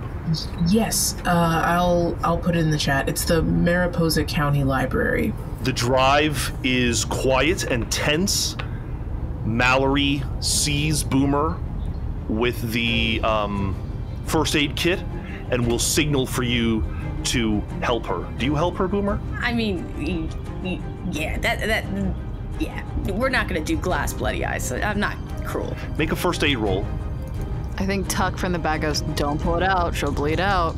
Yes, I'll put it in the chat. It's the Mariposa County Library. The drive is quiet and tense. Mallory sees Boomer with the first aid kit and will signal for you to help her. Do you help her, Boomer? I mean, yeah, yeah. We're not gonna do glass bloody eyes, so I'm not cruel. Make a first aid roll. I think Tuck from the back goes, don't pull it out, she'll bleed out.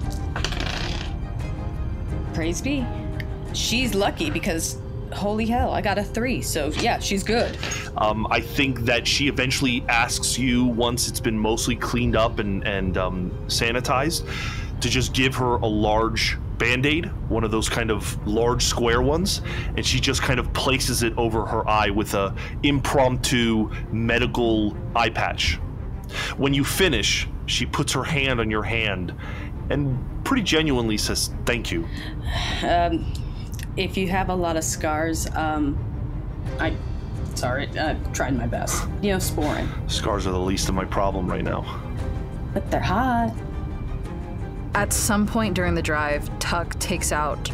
Praise be. She's lucky because, holy hell, I got a 3, so yeah, she's good. I think that she eventually asks you, once it's been mostly cleaned up and sanitized, to just give her a large Band-Aid, one of those kind of large square ones, and she just kind of places it over her eye with a impromptu medical eye patch. When you finish, she puts her hand on your hand and pretty genuinely says, thank you. If you have a lot of scars, I tried my best. You know, sporing. Scars are the least of my problem right now. But they're hot. At some point during the drive, Tuck takes out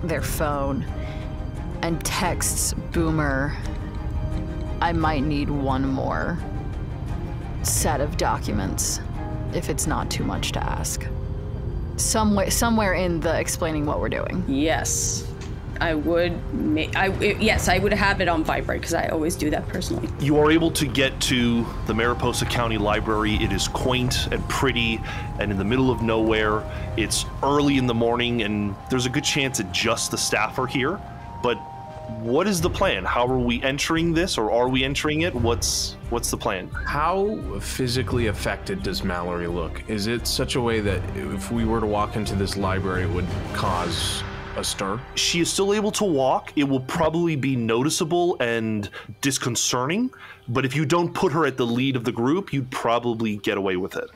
their phone and texts Boomer, I might need one more set of documents, if it's not too much to ask. Somewhere in the explaining what we're doing. Yes. I would have it on vibrate because I always do that personally. You are able to get to the Mariposa County Library. It is quaint and pretty and in the middle of nowhere. It's early in the morning and there's a good chance that just the staff are here. But what is the plan? How are we entering this, or are we entering it? What's the plan? How physically affected does Mallory look? Is it such a way that if we were to walk into this library, it would cause a stir? She is still able to walk. It will probably be noticeable and disconcerting, but if you don't put her at the lead of the group, you'd probably get away with it.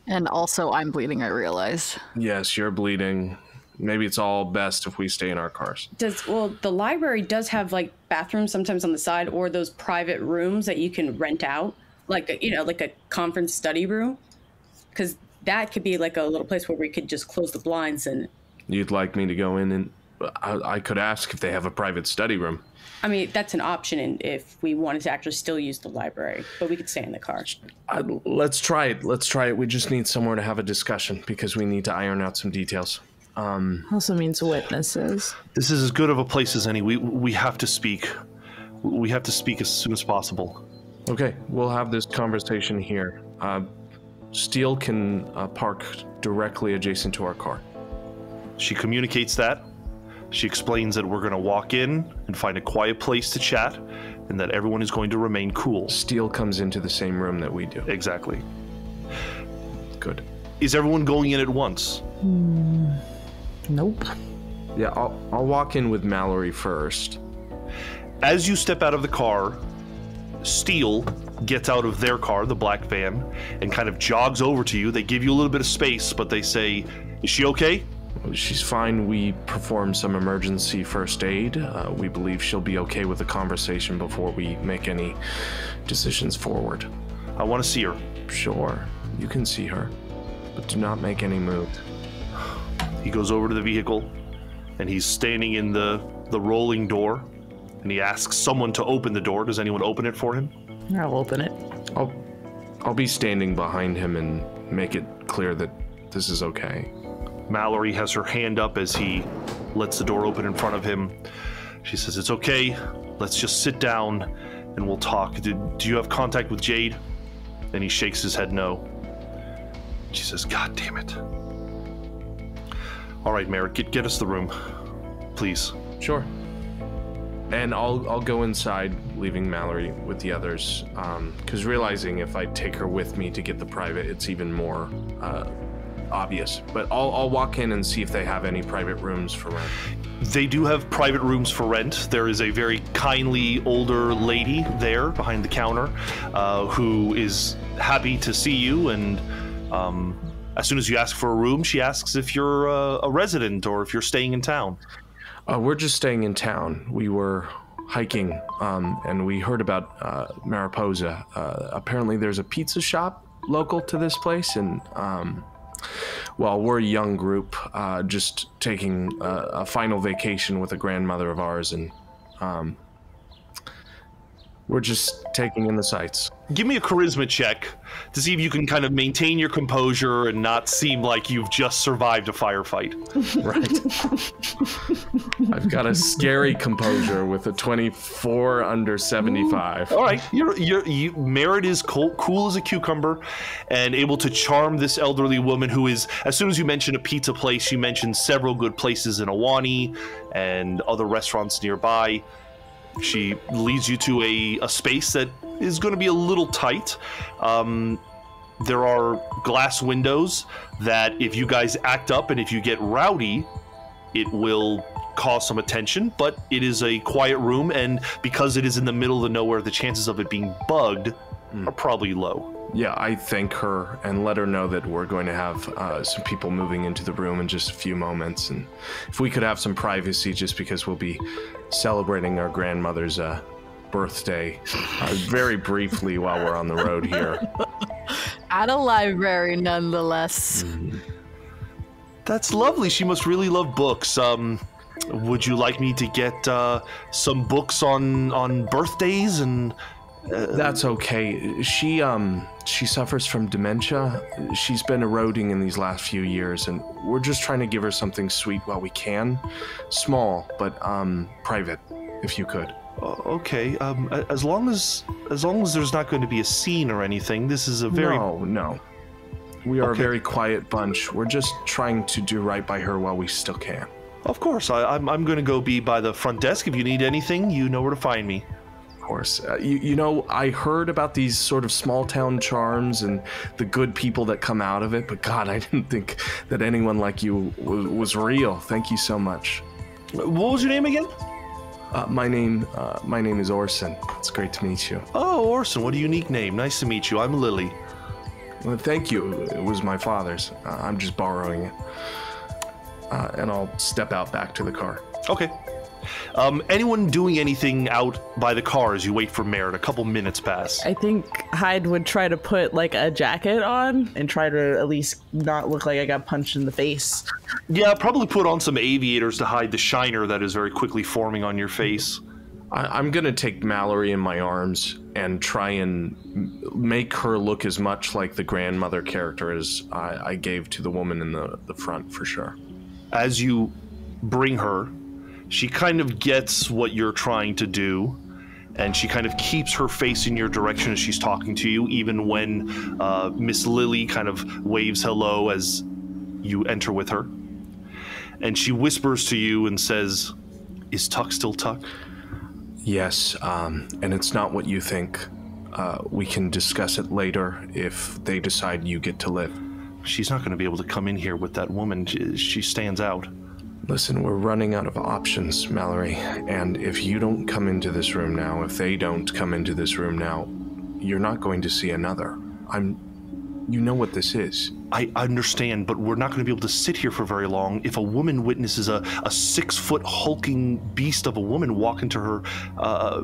And also, I'm bleeding, I realize. Yes, you're bleeding. Maybe it's all best if we stay in our cars. Well, the library does have like bathrooms sometimes on the side, or those private rooms that you can rent out, like a conference study room, because that could be like a little place where we could just close the blinds and. You'd like me to go in and I could ask if they have a private study room. I mean, that's an option if we wanted to actually still use the library, but we could stay in the car. Let's try it. We just need somewhere to have a discussion because we need to iron out some details. Also means witnesses. This is as good of a place as any. We have to speak. We have to speak as soon as possible. Okay, we'll have this conversation here. Steele can park directly adjacent to our car. She communicates that. She explains that we're going to walk in and find a quiet place to chat, and that everyone is going to remain cool. Steele comes into the same room that we do. Exactly. Good. Is everyone going in at once? Nope. Yeah, I'll walk in with Mallory first. As you step out of the car, Steele gets out of their car, the black van, and kind of jogs over to you. They give you a little bit of space, but they say, is she okay? She's fine. We performed some emergency first aid. We believe she'll be okay with the conversation before we make any decisions forward. I want to see her. Sure, you can see her, but do not make any moves. He goes over to the vehicle, and he's standing in the rolling door, and he asks someone to open the door. Does anyone open it for him? I'll open it. I'll be standing behind him and make it clear that this is okay. Mallory has her hand up as he lets the door open in front of him. She says, it's okay. Let's just sit down and we'll talk. Do you have contact with Jade? And he shakes his head no. She says, God damn it. All right, Merritt, get us the room, please. Sure. And I'll go inside, leaving Mallory with the others, because realizing if I take her with me to get the private, it's even more obvious. But I'll walk in and see if they have any private rooms for rent. They do have private rooms for rent. There is a very kindly older lady there behind the counter who is happy to see you, and as soon as you ask for a room, she asks if you're a resident or if you're staying in town. We're just staying in town. We were hiking, and we heard about Mariposa. Apparently there's a pizza shop local to this place, and well, we're a young group, just taking a final vacation with a grandmother of ours, and we're just taking in the sights. Give me a charisma check to see if you can kind of maintain your composure and not seem like you've just survived a firefight. Right. I've got a scary composure with a 24 under 75. All right, Merritt is cool as a cucumber and able to charm this elderly woman who is, as soon as you mention a pizza place, she mentions several good places in Awani and other restaurants nearby. She leads you to a space that is going to be a little tight. There are glass windows that if you guys act up and if you get rowdy, it will cause some attention, but it is a quiet room, and because it is in the middle of the nowhere, the chances of it being bugged are probably low. Yeah, I thank her and let her know that we're going to have some people moving into the room in just a few moments, and if we could have some privacy just because we'll be celebrating our grandmother's birthday very briefly while we're on the road here. At a library, nonetheless. That's lovely. She must really love books. Would you like me to get some books on birthdays and... That's okay. She suffers from dementia. She's been eroding in these last few years, and we're just trying to give her something sweet while we can. Small, but private, if you could. Okay. As long as there's not going to be a scene or anything, this is a very... No. We are a very quiet bunch. We're just trying to do right by her while we still can. Of course. I'm going to go be by the front desk. If you need anything, you know where to find me. Course. You know, I heard about these sort of small town charms and the good people that come out of it, but God, I didn't think that anyone like you was real. Thank you so much. What was your name again? My name is Orson. It's great to meet you. Oh, Orson, what a unique name. Nice to meet you. I'm Lily. Well, thank you. It was my father's. I'm just borrowing it. And I'll step out back to the car. Okay. Anyone doing anything out by the car as you wait for Merritt? A couple minutes pass. I think Hyde would try to put like a jacket on and try to at least not look like I got punched in the face. Yeah, probably put on some aviators to hide the shiner that is very quickly forming on your face. I'm gonna take Mallory in my arms and try and make her look as much like the grandmother character as I gave to the woman in the front, for sure. As you bring her, she kind of gets what you're trying to do, and she kind of keeps her face in your direction as she's talking to you, even when Miss Lily kind of waves hello as you enter with her. And she whispers to you and says, "Is Tuck still Tuck?" Yes, and it's not what you think. We can discuss it later if they decide you get to live. She's not going to be able to come in here with that woman. She stands out. Listen, we're running out of options, Mallory, and if you don't come into this room now, if they don't come into this room now, you're not going to see another. You know what this is. I understand, but we're not going to be able to sit here for very long. If a woman witnesses a 6-foot hulking beast of a woman walk into her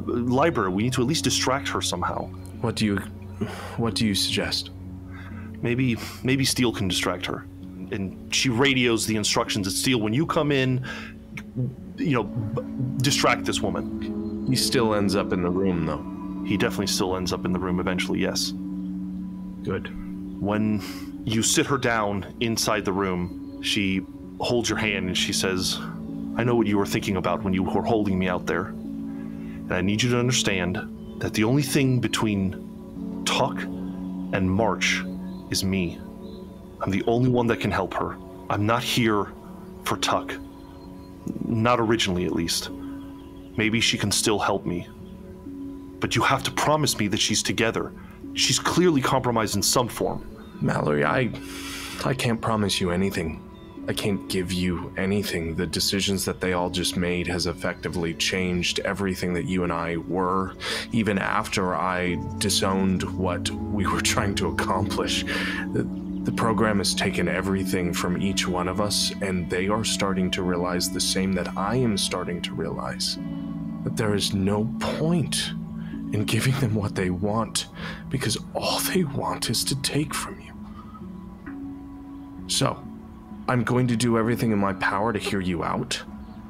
library, we need to at least distract her somehow. What do you suggest? Maybe Steele can distract her. And she radios the instructions at Steele. When you come in, distract this woman. He still ends up in the room, though. He definitely still ends up in the room eventually, yes. Good. When you sit her down inside the room, she holds your hand and she says, "I know what you were thinking about when you were holding me out there. And I need you to understand that the only thing between Tuck and March is me. I'm the only one that can help her. I'm not here for Tuck. Not originally, at least. Maybe she can still help me. But you have to promise me that she's together. She's clearly compromised in some form." Mallory, I can't promise you anything. I can't give you anything. The decisions that they all just made has effectively changed everything that you and I were, even after I disowned what we were trying to accomplish. The program has taken everything from each one of us, and they are starting to realize the same that I am starting to realize. that there is no point in giving them what they want, because all they want is to take from you. So, I'm going to do everything in my power to hear you out.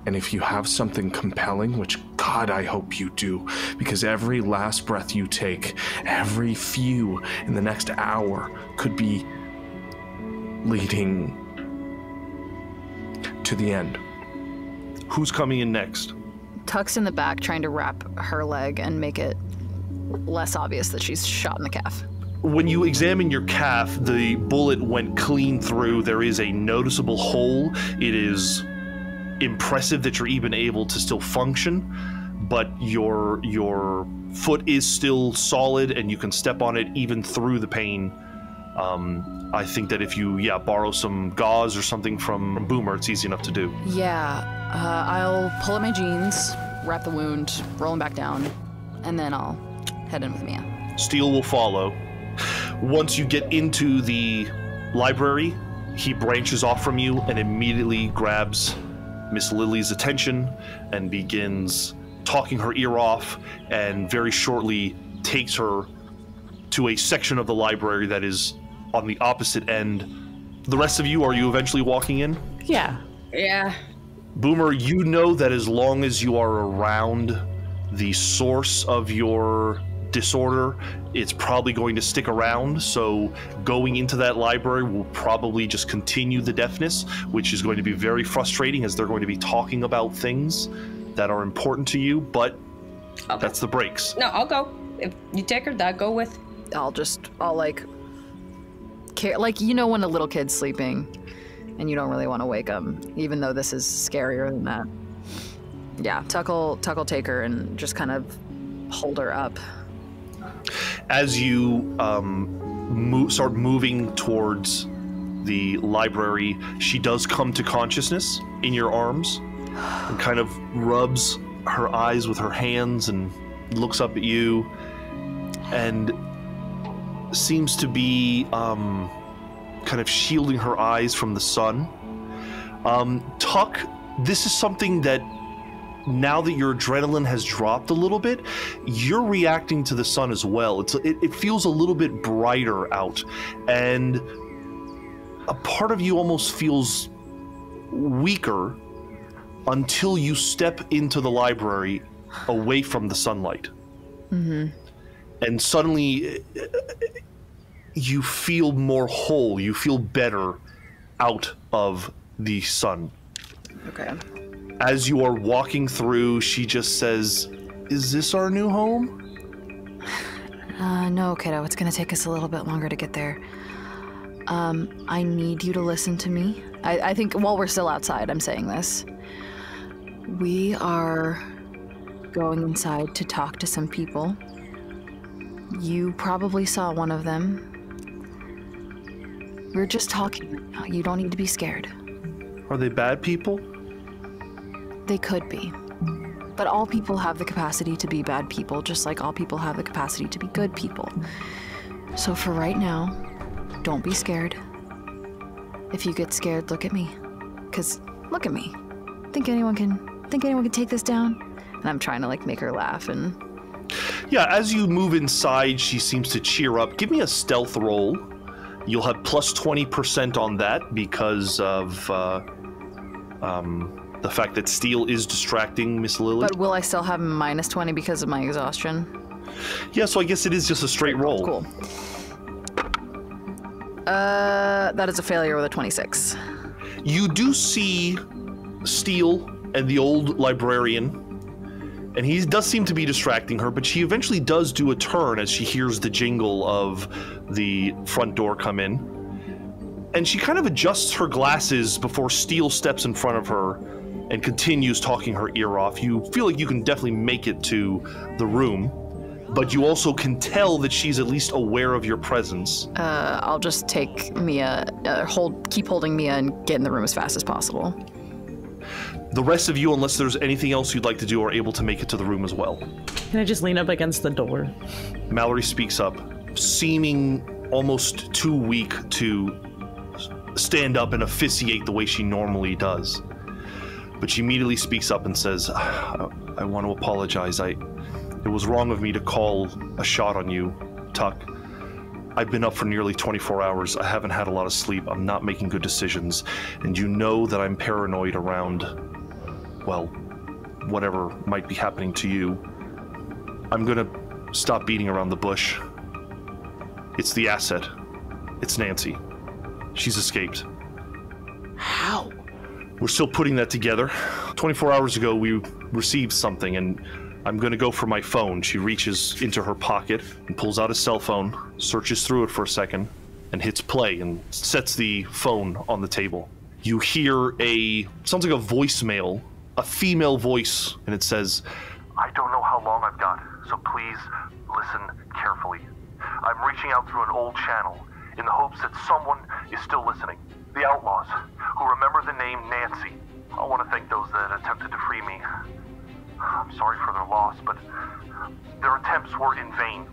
And if you have something compelling, which God, I hope you do, because every last breath you take, every few in the next hour could be leading to the end. Who's coming in next? Tuck's in the back trying to wrap her leg and make it less obvious that she's shot in the calf. When you examine your calf, the bullet went clean through. There is a noticeable hole. It is impressive that you're even able to still function, but your foot is still solid and you can step on it even through the pain. I think that if you, borrow some gauze or something from Boomer, it's easy enough to do. Yeah, I'll pull up my jeans, wrap the wound, roll him back down, and then I'll head in with Mia. Steel will follow. Once you get into the library, he branches off from you and immediately grabs Miss Lily's attention and begins talking her ear off, and very shortly takes her to a section of the library that is on the opposite end. The rest of you, are you eventually walking in? Yeah. Yeah. Boomer, you know that as long as you are around the source of your disorder, it's probably going to stick around, so going into that library will probably just continue the deafness, which is going to be very frustrating as they're going to be talking about things that are important to you, but that's the breaks. No, I'll go. If you take her, that go with. I'll like care, like, you know, when a little kid's sleeping and you don't really want to wake them, even though this is scarier than that. Yeah, Tuck'll take her and just kind of hold her up. As you start moving towards the library, she does come to consciousness in your arms and kind of rubs her eyes with her hands and looks up at you and seems to be kind of shielding her eyes from the sun. Tuck, this is something that now that your adrenaline has dropped a little bit, you're reacting to the sun as well. It feels a little bit brighter out, and a part of you almost feels weaker until you step into the library away from the sunlight. Mm-hmm. And suddenly you feel more whole, you feel better out of the sun. Okay. As you are walking through, she just says, "Is this our new home?" No, kiddo, it's gonna take us a little bit longer to get there. I need you to listen to me. I think while we're still outside, I'm saying this. We are going inside to talk to some people. You probably saw one of them. We're just talking. You don't need to be scared. Are they bad people? They could be. But all people have the capacity to be bad people, just like all people have the capacity to be good people. So for right now, don't be scared. If you get scared, look at me. 'Cause look at me. Think anyone can take this down? And I'm trying to like make her laugh and... Yeah, as you move inside, she seems to cheer up. Give me a stealth roll. You'll have plus 20% on that because of the fact that Steel is distracting Miss Lily. But will I still have minus 20 because of my exhaustion? Yeah, so I guess it is just a straight roll. Cool. That is a failure with a 26. You do see Steel and the old librarian, and he does seem to be distracting her, but she eventually does do a turn as she hears the jingle of the front door come in. And she kind of adjusts her glasses before Steel steps in front of her and continues talking her ear off. You feel like you can definitely make it to the room, but you also can tell that she's at least aware of your presence. I'll just take Mia, keep holding Mia and get in the room as fast as possible. The rest of you, unless there's anything else you'd like to do, are able to make it to the room as well. Can I just lean up against the door? Mallory speaks up, seeming almost too weak to stand up and officiate the way she normally does. But she immediately speaks up and says, I want to apologize. It was wrong of me to call a shot on you, Tuck. I've been up for nearly 24 hours. I haven't had a lot of sleep. I'm not making good decisions. And you know that I'm paranoid around, well, whatever might be happening to you. I'm gonna stop beating around the bush. It's the asset. It's Nancy. She's escaped. How? We're still putting that together. 24 hours ago, we received something, and I'm gonna go for my phone. She reaches into her pocket and pulls out a cell phone, searches through it for a second, and hits play and sets the phone on the table. You hear sounds like a voicemail, a female voice, and it says, I don't know how long I've got, so please listen carefully. I'm reaching out through an old channel in the hopes that someone is still listening. The outlaws, who remember the name Nancy. I want to thank those that attempted to free me. I'm sorry for their loss, but their attempts were in vain.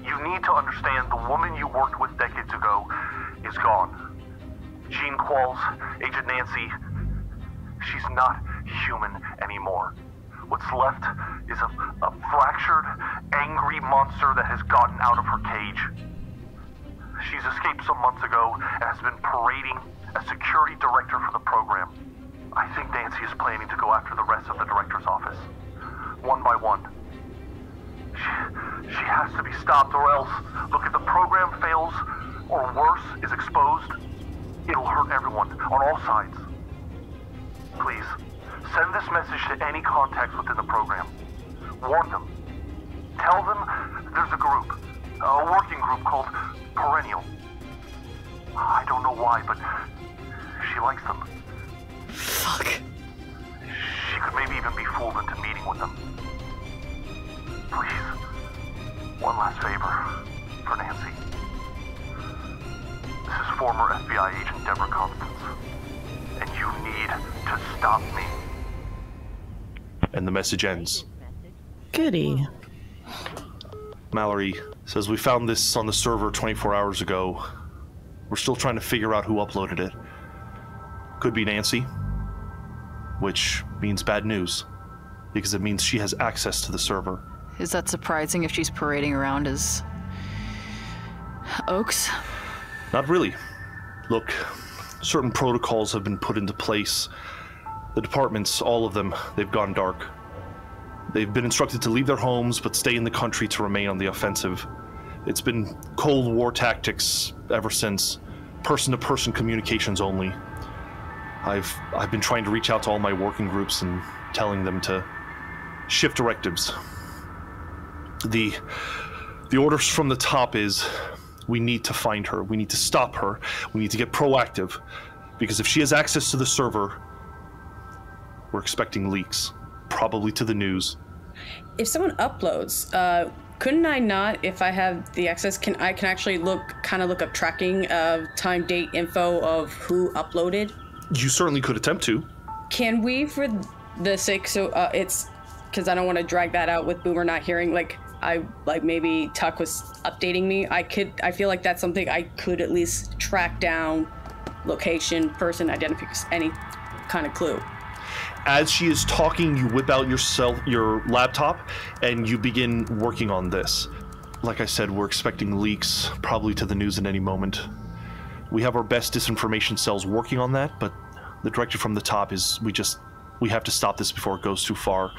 You need to understand the woman you worked with decades ago is gone. Jean Qualls, Agent Nancy, she's not human anymore. What's left is a fractured, angry monster that has gotten out of her cage. She's escaped some months ago and has been parading as security director for the program. I think Nancy is planning to go after the rest of the director's office, one by one. She has to be stopped, or else, look, if the program fails, or worse, is exposed, it'll hurt everyone on all sides. Please, send this message to any contacts within the program. Warn them. Tell them there's a group, a working group called Perennial. I don't know why, but she likes them. Fuck. She could maybe even be fooled into meeting with them. Please, one last favor for Nancy. This is former FBI agent Deborah Constance, and you need to stop me. And the message ends. Goody. Mallory says, we found this on the server 24 hours ago. We're still trying to figure out who uploaded it. Could be Nancy, which means bad news, because it means she has access to the server. Is that surprising if she's parading around as Oaks? Not really. Look, certain protocols have been put into place. The departments, all of them, they've gone dark. They've been instructed to leave their homes but stay in the country to remain on the offensive. It's been Cold War tactics ever since, person-to-person communications only. I've been trying to reach out to all my working groups and telling them to shift directives. The orders from the top is, we need to find her, we need to stop her, we need to get proactive, because if she has access to the server, we're expecting leaks, probably to the news. If someone uploads, couldn't I not, if I have the access, I can actually look up tracking of time, date, info of who uploaded? You certainly could attempt to. Can we, for the sake, it's, because I don't want to drag that out with Boomer not hearing, maybe Tuck was updating me. I feel like that's something I could at least track down, location, person, identification, any kind of clue. As she is talking, you whip out your laptop, and you begin working on this. Like I said, we're expecting leaks, probably to the news at any moment. We have our best disinformation cells working on that, but the directive from the top is we have to stop this before it goes too far.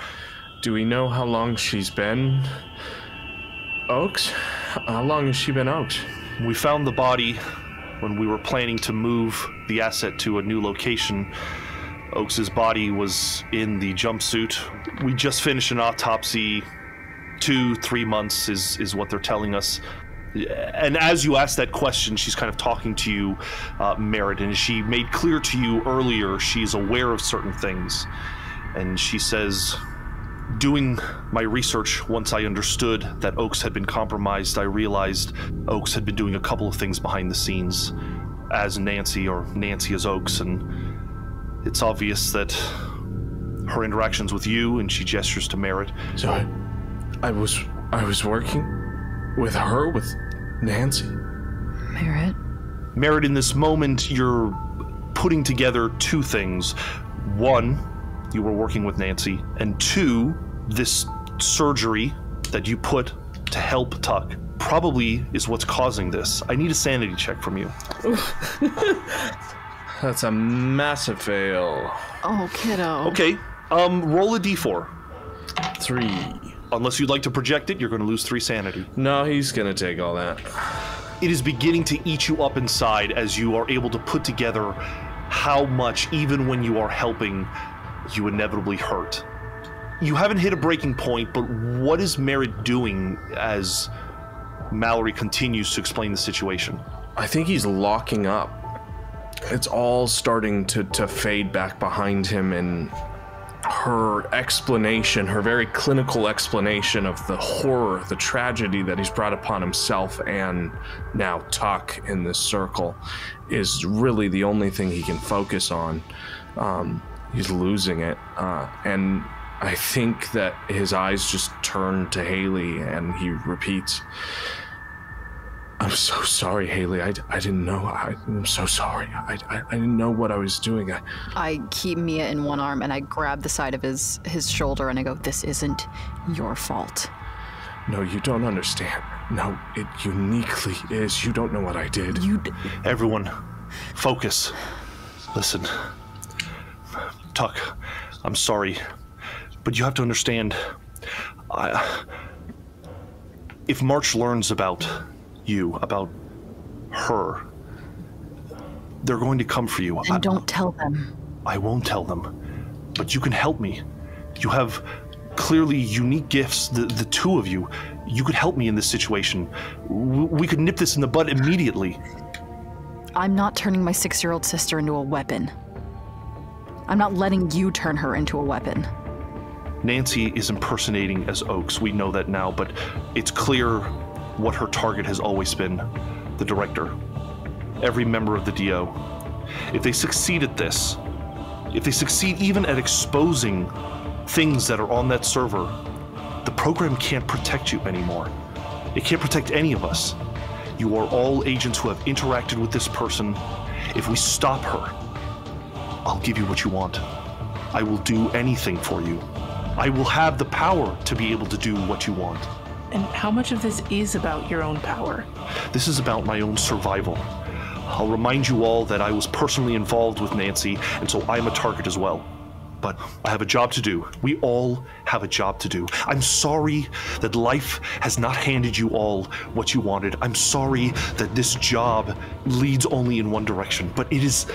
Do we know how long she's been Oaks? How long has she been Oaks? We found the body when we were planning to move the asset to a new location. Oaks's body was in the jumpsuit. We just finished an autopsy. 2-3 months is what they're telling us. And as you ask that question, she's kind of talking to you, Merritt, and she made clear to you earlier she's aware of certain things. And she says, doing my research, once I understood that Oaks had been compromised, I realized Oaks had been doing a couple of things behind the scenes as Nancy, or Nancy as Oaks, and it's obvious that her interactions with you, and she gestures to Merritt. So I was working with her, with Nancy. Merritt, in this moment, you're putting together two things. One, you were working with Nancy, and two, this surgery that you put to help Tuck probably is what's causing this. I need a sanity check from you. That's a massive fail. Oh, kiddo. Okay, roll a d4. 3. Unless you'd like to project it, you're going to lose 3 sanity. No, he's gonna take all that. It is beginning to eat you up inside as you are able to put together how much, even when you are helping, you inevitably hurt. You haven't hit a breaking point, but what is Merritt doing as Mallory continues to explain the situation? I think he's locking up. It's all starting to fade back behind him, and her explanation, her very clinical explanation of the horror, the tragedy that he's brought upon himself and now Tuck in this circle, is really the only thing he can focus on. He's losing it, and I think that his eyes just turn to Haley and he repeats, "I'm so sorry, Haley. I didn't know. I'm so sorry. I didn't know what I was doing." I keep Mia in one arm and I grab the side of his shoulder and I go, "This isn't your fault." No, you don't understand. No, it uniquely is. You don't know what I did. Everyone, focus. Listen. Tuck, I'm sorry, but you have to understand, if March learns about you, about her, they're going to come for you. And don't tell them. I won't tell them, but you can help me. You have clearly unique gifts, the two of you. You could help me in this situation. We could nip this in the bud immediately. I'm not turning my 6-year-old sister into a weapon. I'm not letting you turn her into a weapon. Nancy is impersonating as Oaks. We know that now, but it's clear what her target has always been, the director. Every member of the DO. If they succeed at this, if they succeed even at exposing things that are on that server, the program can't protect you anymore. It can't protect any of us. You are all agents who have interacted with this person. If we stop her, I'll give you what you want. I will do anything for you. I will have the power to be able to do what you want. And how much of this is about your own power? This is about my own survival. I'll remind you all that I was personally involved with Nancy, and so I'm a target as well. But I have a job to do. We all have a job to do. I'm sorry that life has not handed you all what you wanted. I'm sorry that this job leads only in one direction, but it is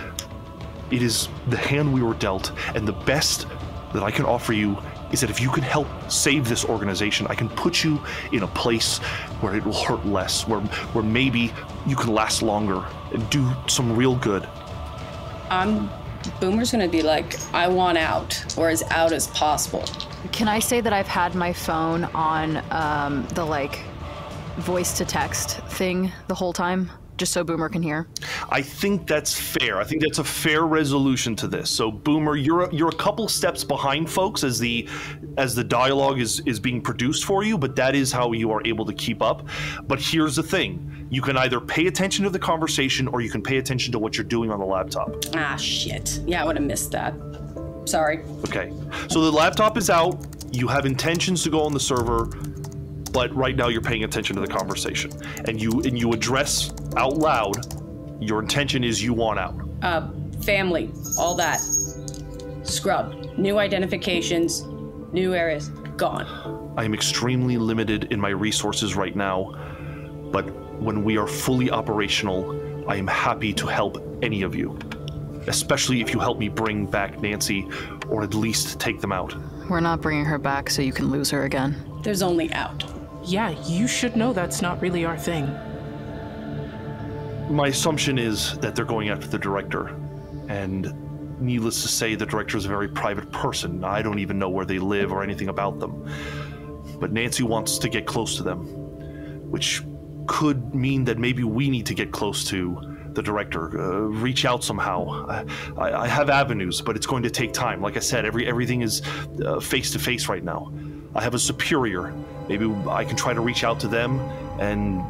the hand we were dealt, and the best that I can offer you is that if you can help save this organization, I can put you in a place where it will hurt less, where maybe you can last longer and do some real good. Boomer's gonna be like, I want out, or as out as possible. Can I say that I've had my phone on the like voice to text thing the whole time, just so Boomer can hear? I think that's fair. I think that's a fair resolution to this. So Boomer, you're a couple steps behind folks as the dialogue is being produced for you, but that is how you are able to keep up. But here's the thing. You can either pay attention to the conversation or you can pay attention to what you're doing on the laptop. Ah, shit. Yeah, I would have missed that. Sorry. Okay. So the laptop is out. You have intentions to go on the server, but right now you're paying attention to the conversation. And you address out loud, your intention is you want out. Family, all that. Scrub. New identifications, new areas, gone. I am extremely limited in my resources right now, but when we are fully operational, I am happy to help any of you. Especially if you help me bring back Nancy, or at least take them out. We're not bringing her back so you can lose her again. There's only out. Yeah, you should know that's not really our thing. My assumption is that they're going after the director, and needless to say, the director is a very private person. I don't even know where they live or anything about them. But Nancy wants to get close to them, which could mean that maybe we need to get close to the director, reach out somehow. I have avenues, but it's going to take time. Like I said, everything is face-to-face right now. I have a superior. Maybe I can try to reach out to them and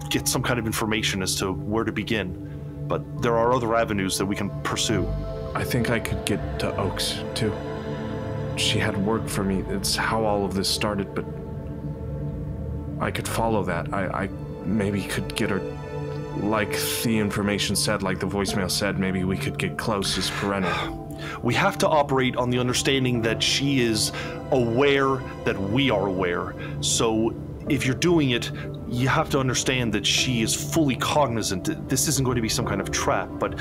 get some kind of information as to where to begin. But there are other avenues that we can pursue. I think I could get to Oaks, too. She had worked for me. It's how all of this started, but I could follow that. I maybe could get her, like the information said, like the voicemail said, maybe we could get close as Perennial. We have to operate on the understanding that she is aware that we are aware. So if you're doing it, you have to understand that she is fully cognizant. This isn't going to be some kind of trap, but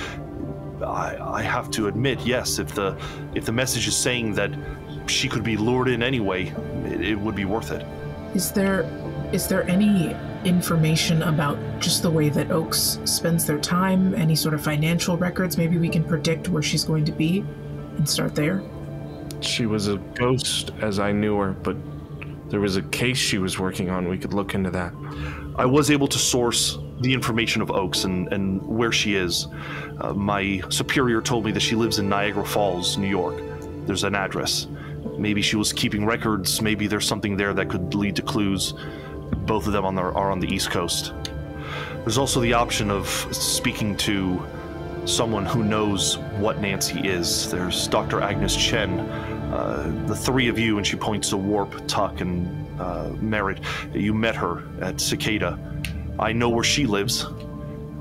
I have to admit, yes, if the message is saying that she could be lured in anyway, it would be worth it. Is there any information about just the way that Oaks spends their time? Any sort of financial records? Maybe we can predict where she's going to be and start there? She was a ghost as I knew her, but there was a case she was working on. We could look into that. I was able to source the information of Oaks and where she is. My superior told me that she lives in Niagara Falls, New York. There's an address. Maybe she was keeping records. Maybe there's something there that could lead to clues. Both of them are on the East Coast. There's also the option of speaking to someone who knows what Nancy is. There's Dr. Agnes Chen. The three of you, and she points to Warp, Tuck, and Merritt. You met her at Cicada. I know where she lives.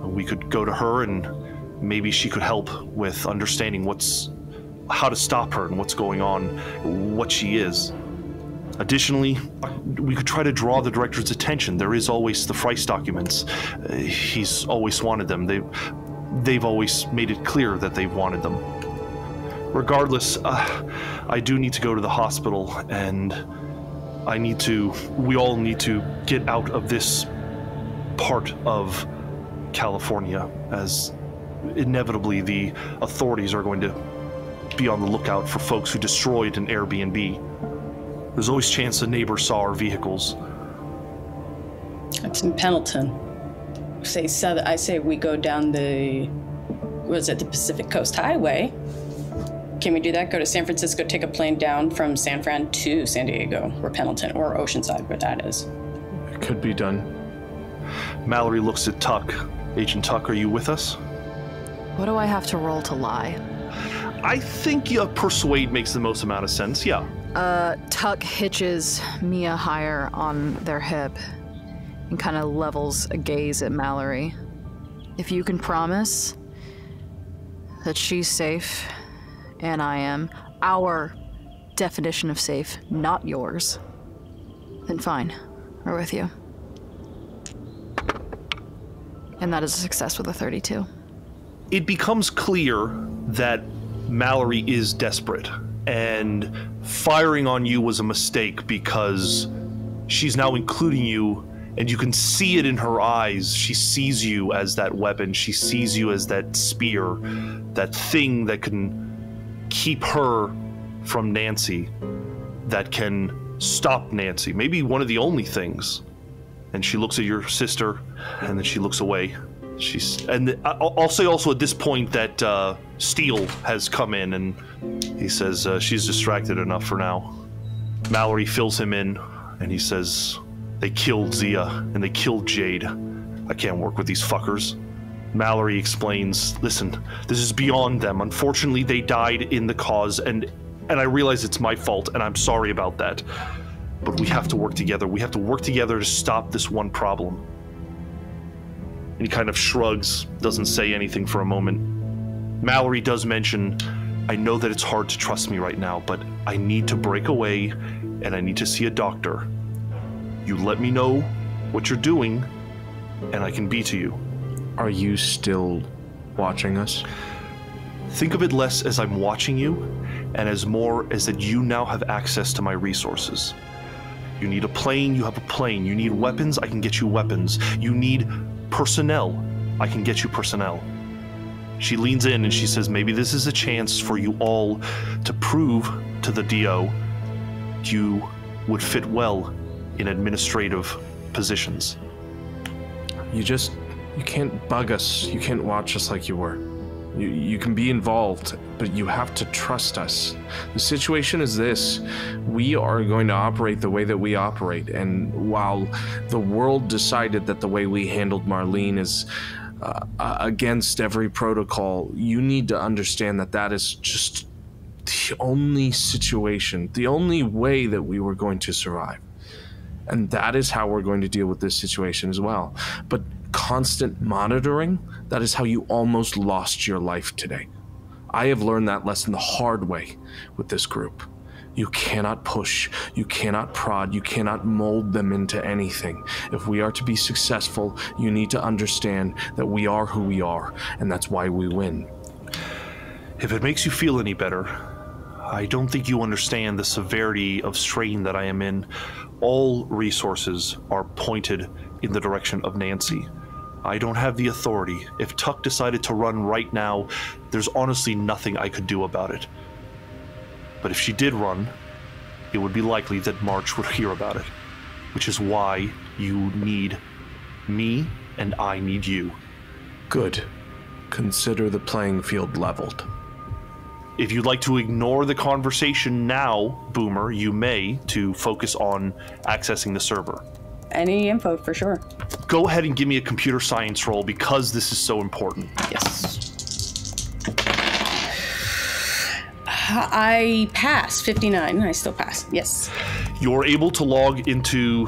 We could go to her, and maybe she could help with understanding how to stop her and what's going on, what she is. Additionally, we could try to draw the director's attention. There is always the Price documents. He's always wanted them. They've always made it clear that they've wanted them. Regardless, I do need to go to the hospital, and we all need to get out of this part of California, as inevitably the authorities are going to be on the lookout for folks who destroyed an Airbnb. There's always a chance a neighbor saw our vehicles. It's in Pendleton. I say we go down the Pacific Coast Highway. Can we do that? Go to San Francisco, take a plane down from San Fran to San Diego, or Pendleton, or Oceanside, where that is. It could be done. Mallory looks at Tuck. Agent Tuck, are you with us? What do I have to roll to lie? I think persuade makes the most amount of sense, yeah. Tuck hitches Mia higher on their hip and kind of levels a gaze at Mallory. If you can promise that she's safe, and I am, our definition of safe, not yours, then fine, we're with you. And that is a success with a 32. It becomes clear that Mallory is desperate, and firing on you was a mistake because she's now including you, and you can see it in her eyes. She sees you as that weapon. She sees you as that spear, that thing that can keep her from Nancy, that can stop Nancy. Maybe one of the only things. And she looks at your sister, and then she looks away. I'll say also at this point that Steele has come in, and he says she's distracted enough for now. Mallory fills him in, and he says, they killed Zia, and they killed Jade. I can't work with these fuckers. Mallory explains, listen, this is beyond them. Unfortunately, they died in the cause, and I realize it's my fault, and I'm sorry about that. But we have to work together. We have to work together to stop this one problem. And he kind of shrugs, doesn't say anything for a moment. Mallory does mention, I know that it's hard to trust me right now, but I need to break away, and I need to see a doctor. You let me know what you're doing, and I can be to you. Are you still watching us? Think of it less as I'm watching you, and as more as that you now have access to my resources. You need a plane, you have a plane. You need weapons, I can get you weapons. You need personnel, I can get you personnel. She leans in and she says, maybe this is a chance for you all to prove to the DO you would fit well in administrative positions. You can't bug us. You can't watch us like you were. You can be involved, but you have to trust us. The situation is this. We are going to operate the way that we operate, and while the world decided that the way we handled Marlene is against every protocol, you need to understand that that is just the only situation, the only way that we were going to survive. And that is how we're going to deal with this situation as well. But constant monitoring, that is how you almost lost your life today. I have learned that lesson the hard way with this group. You cannot push, you cannot prod, you cannot mold them into anything. If we are to be successful, you need to understand that we are who we are, and that's why we win. If it makes you feel any better, I don't think you understand the severity of strain that I am in. All resources are pointed in the direction of Nancy. I don't have the authority. If Tuck decided to run right now, there's honestly nothing I could do about it. But if she did run, it would be likely that March would hear about it, which is why you need me and I need you. Good. Consider the playing field leveled. If you'd like to ignore the conversation now, Boomer, you may, to focus on accessing the server. Any info for sure. Go ahead and give me a computer science roll because this is so important. Yes. I pass 59. I still pass. Yes. You're able to log into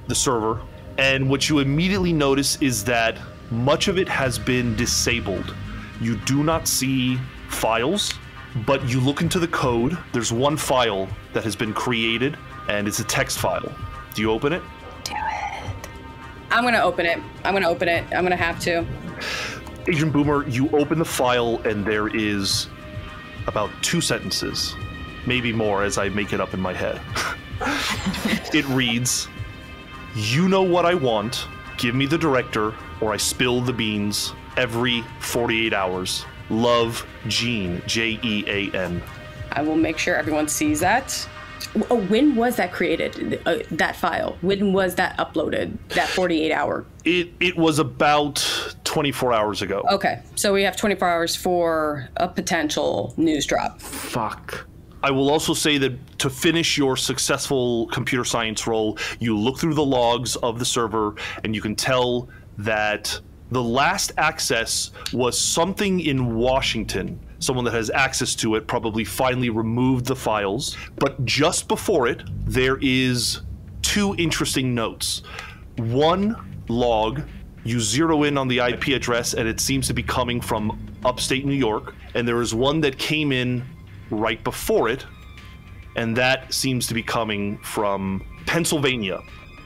the server, and what you immediately notice is that much of it has been disabled. You do not see files, but you look into the code. There's one file that has been created, and it's a text file. Do you open it? Do it. I'm gonna open it. I'm gonna have to. Agent Boomer, you open the file, and there is about 2 sentences, maybe more as I make it up in my head. It reads, "You know what I want. Give me the director, or I spill the beans every 48 hours. Love, Jean, Jean." I will make sure everyone sees that. Oh, when was that created? That file? When was that uploaded? That 48 hour? It was about 24 hours ago. Okay, so we have 24 hours for a potential news drop. Fuck. I will also say that to finish your successful computer science roll, you look through the logs of the server, and you can tell that the last access was something in Washington. Someone that has access to it probably finally removed the files. But just before it, there is 2 interesting notes. One log, you zero in on the IP address, and it seems to be coming from upstate New York. And there is one that came in right before it, and that seems to be coming from Pennsylvania.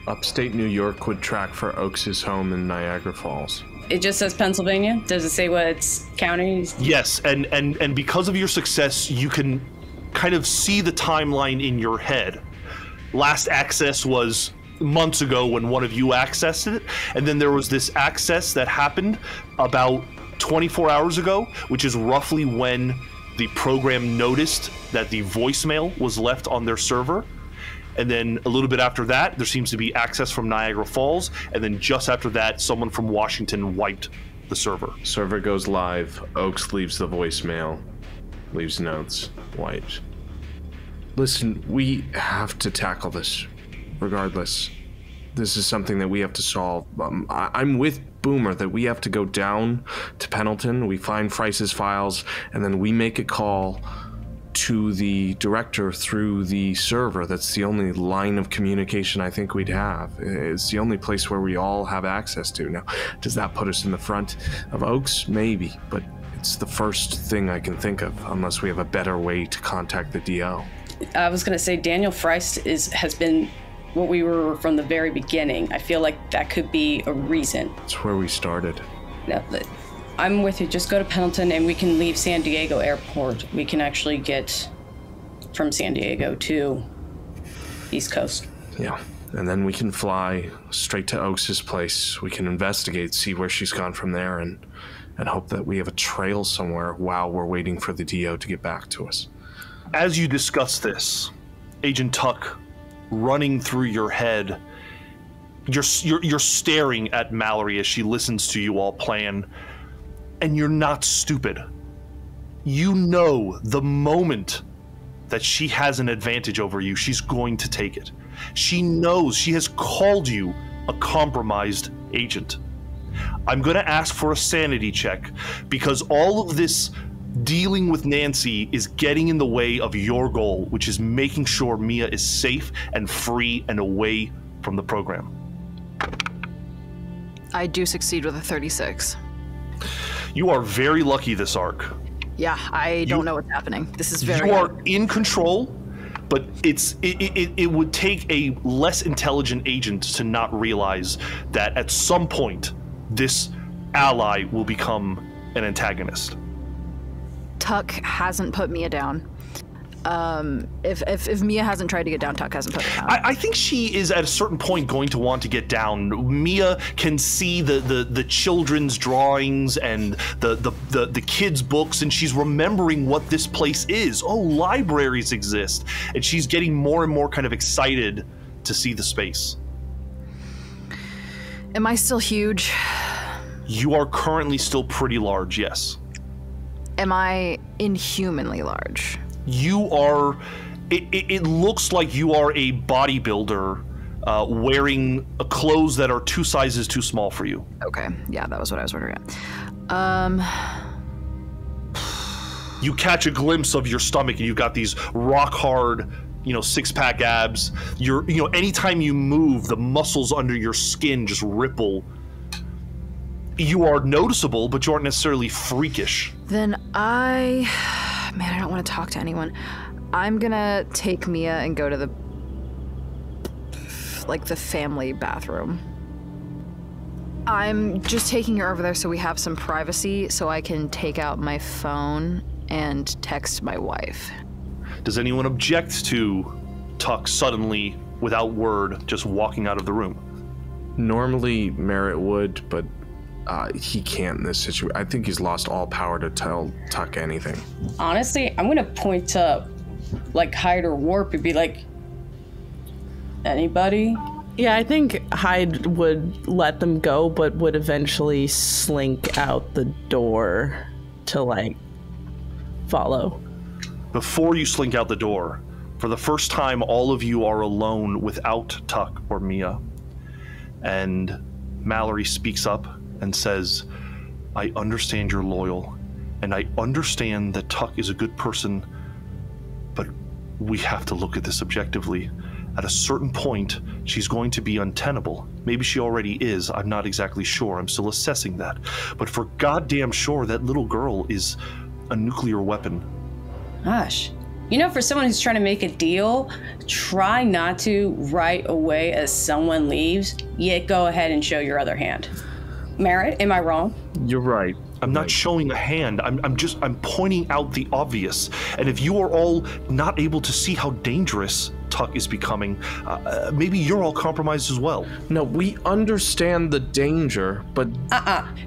Upstate New York would track for Oaks' home in Niagara Falls. It just says Pennsylvania? Does it say what county? Yes, and because of your success, you can kind of see the timeline in your head. Last access was months ago when one of you accessed it, and then there was this access that happened about 24 hours ago, which is roughly when the program noticed that the voicemail was left on their server. And then a little bit after that, there seems to be access from Niagara Falls. And then just after that, someone from Washington wiped the server. Server goes live. Oaks leaves the voicemail, leaves notes, wiped. Listen, we have to tackle this, regardless. This is something that we have to solve. I'm with Boomer that we have to go down to Pendleton. We find Frice's files, and then we make a call to the director through the server. That's the only line of communication I think we'd have. It's the only place where we all have access to. Now, does that put us in the front of Oaks? Maybe, but it's the first thing I can think of, unless we have a better way to contact the DO. I was gonna say Daniel Frice has been what we were from the very beginning. I feel like that could be a reason. It's where we started. No, I'm with you. Just go to Pendleton and we can leave San Diego Airport. We can actually get from San Diego to East Coast. Yeah, and then we can fly straight to Oaks' place. We can investigate, see where she's gone from there, and hope that we have a trail somewhere while we're waiting for the DO to get back to us. As you discuss this, Agent Tuck, running through your head, you're staring at Mallory as she listens to you all plan. And you're not stupid. You know the moment that she has an advantage over you, she's going to take it. She knows, she has called you a compromised agent. I'm going to ask for a sanity check because all of this dealing with Nancy is getting in the way of your goal, which is making sure Mia is safe and free and away from the program. I do succeed with a 36. You are very lucky this arc. Yeah, I don't know what's happening. This is very... You are in control, but it would take a less intelligent agent to not realize that at some point, this ally will become an antagonist. Tuck hasn't put Mia down. If Mia hasn't tried to get down, Tuck hasn't put her down. I think she is at a certain point going to want to get down. Mia can see the children's drawings and the kids' books, and she's remembering what this place is. Oh, libraries exist. And she's getting more and more kind of excited to see the space. Am I still huge? You are currently still pretty large, yes. Am I inhumanly large? You are, it looks like you are a bodybuilder wearing clothes that are 2 sizes too small for you. Okay, yeah, that was what I was wondering at. You catch a glimpse of your stomach and you've got these rock hard, 6-pack abs. Anytime you move, the muscles under your skin just ripple. You are noticeable, but you aren't necessarily freakish. Then man, I don't want to talk to anyone. I'm gonna take Mia and go to the family bathroom. I'm just taking her over there so we have some privacy so I can take out my phone and text my wife. Does anyone object to Tuck suddenly, without word, just walking out of the room? Normally, Merritt would, but he can't in this situation. I think he's lost all power to tell Tuck anything. Honestly, I'm gonna point to Hyde or Warp and be like, anybody? Yeah, I think Hyde would let them go, but would eventually slink out the door to follow. Before you slink out the door, for the first time, all of you are alone without Tuck or Mia. And Mallory speaks up and says, I understand you're loyal, and I understand that Tuck is a good person, but we have to look at this objectively. At a certain point, she's going to be untenable. Maybe she already is, I'm not exactly sure, I'm still assessing that. But for goddamn sure, that little girl is a nuclear weapon. Gosh. For someone who's trying to make a deal, try not to right away as someone leaves, yet go ahead and show your other hand. Merritt, am I wrong? You're right. I'm not showing a hand. I'm pointing out the obvious. And if you are all not able to see how dangerous Tuck is becoming, maybe you're all compromised as well. No, we understand the danger, but...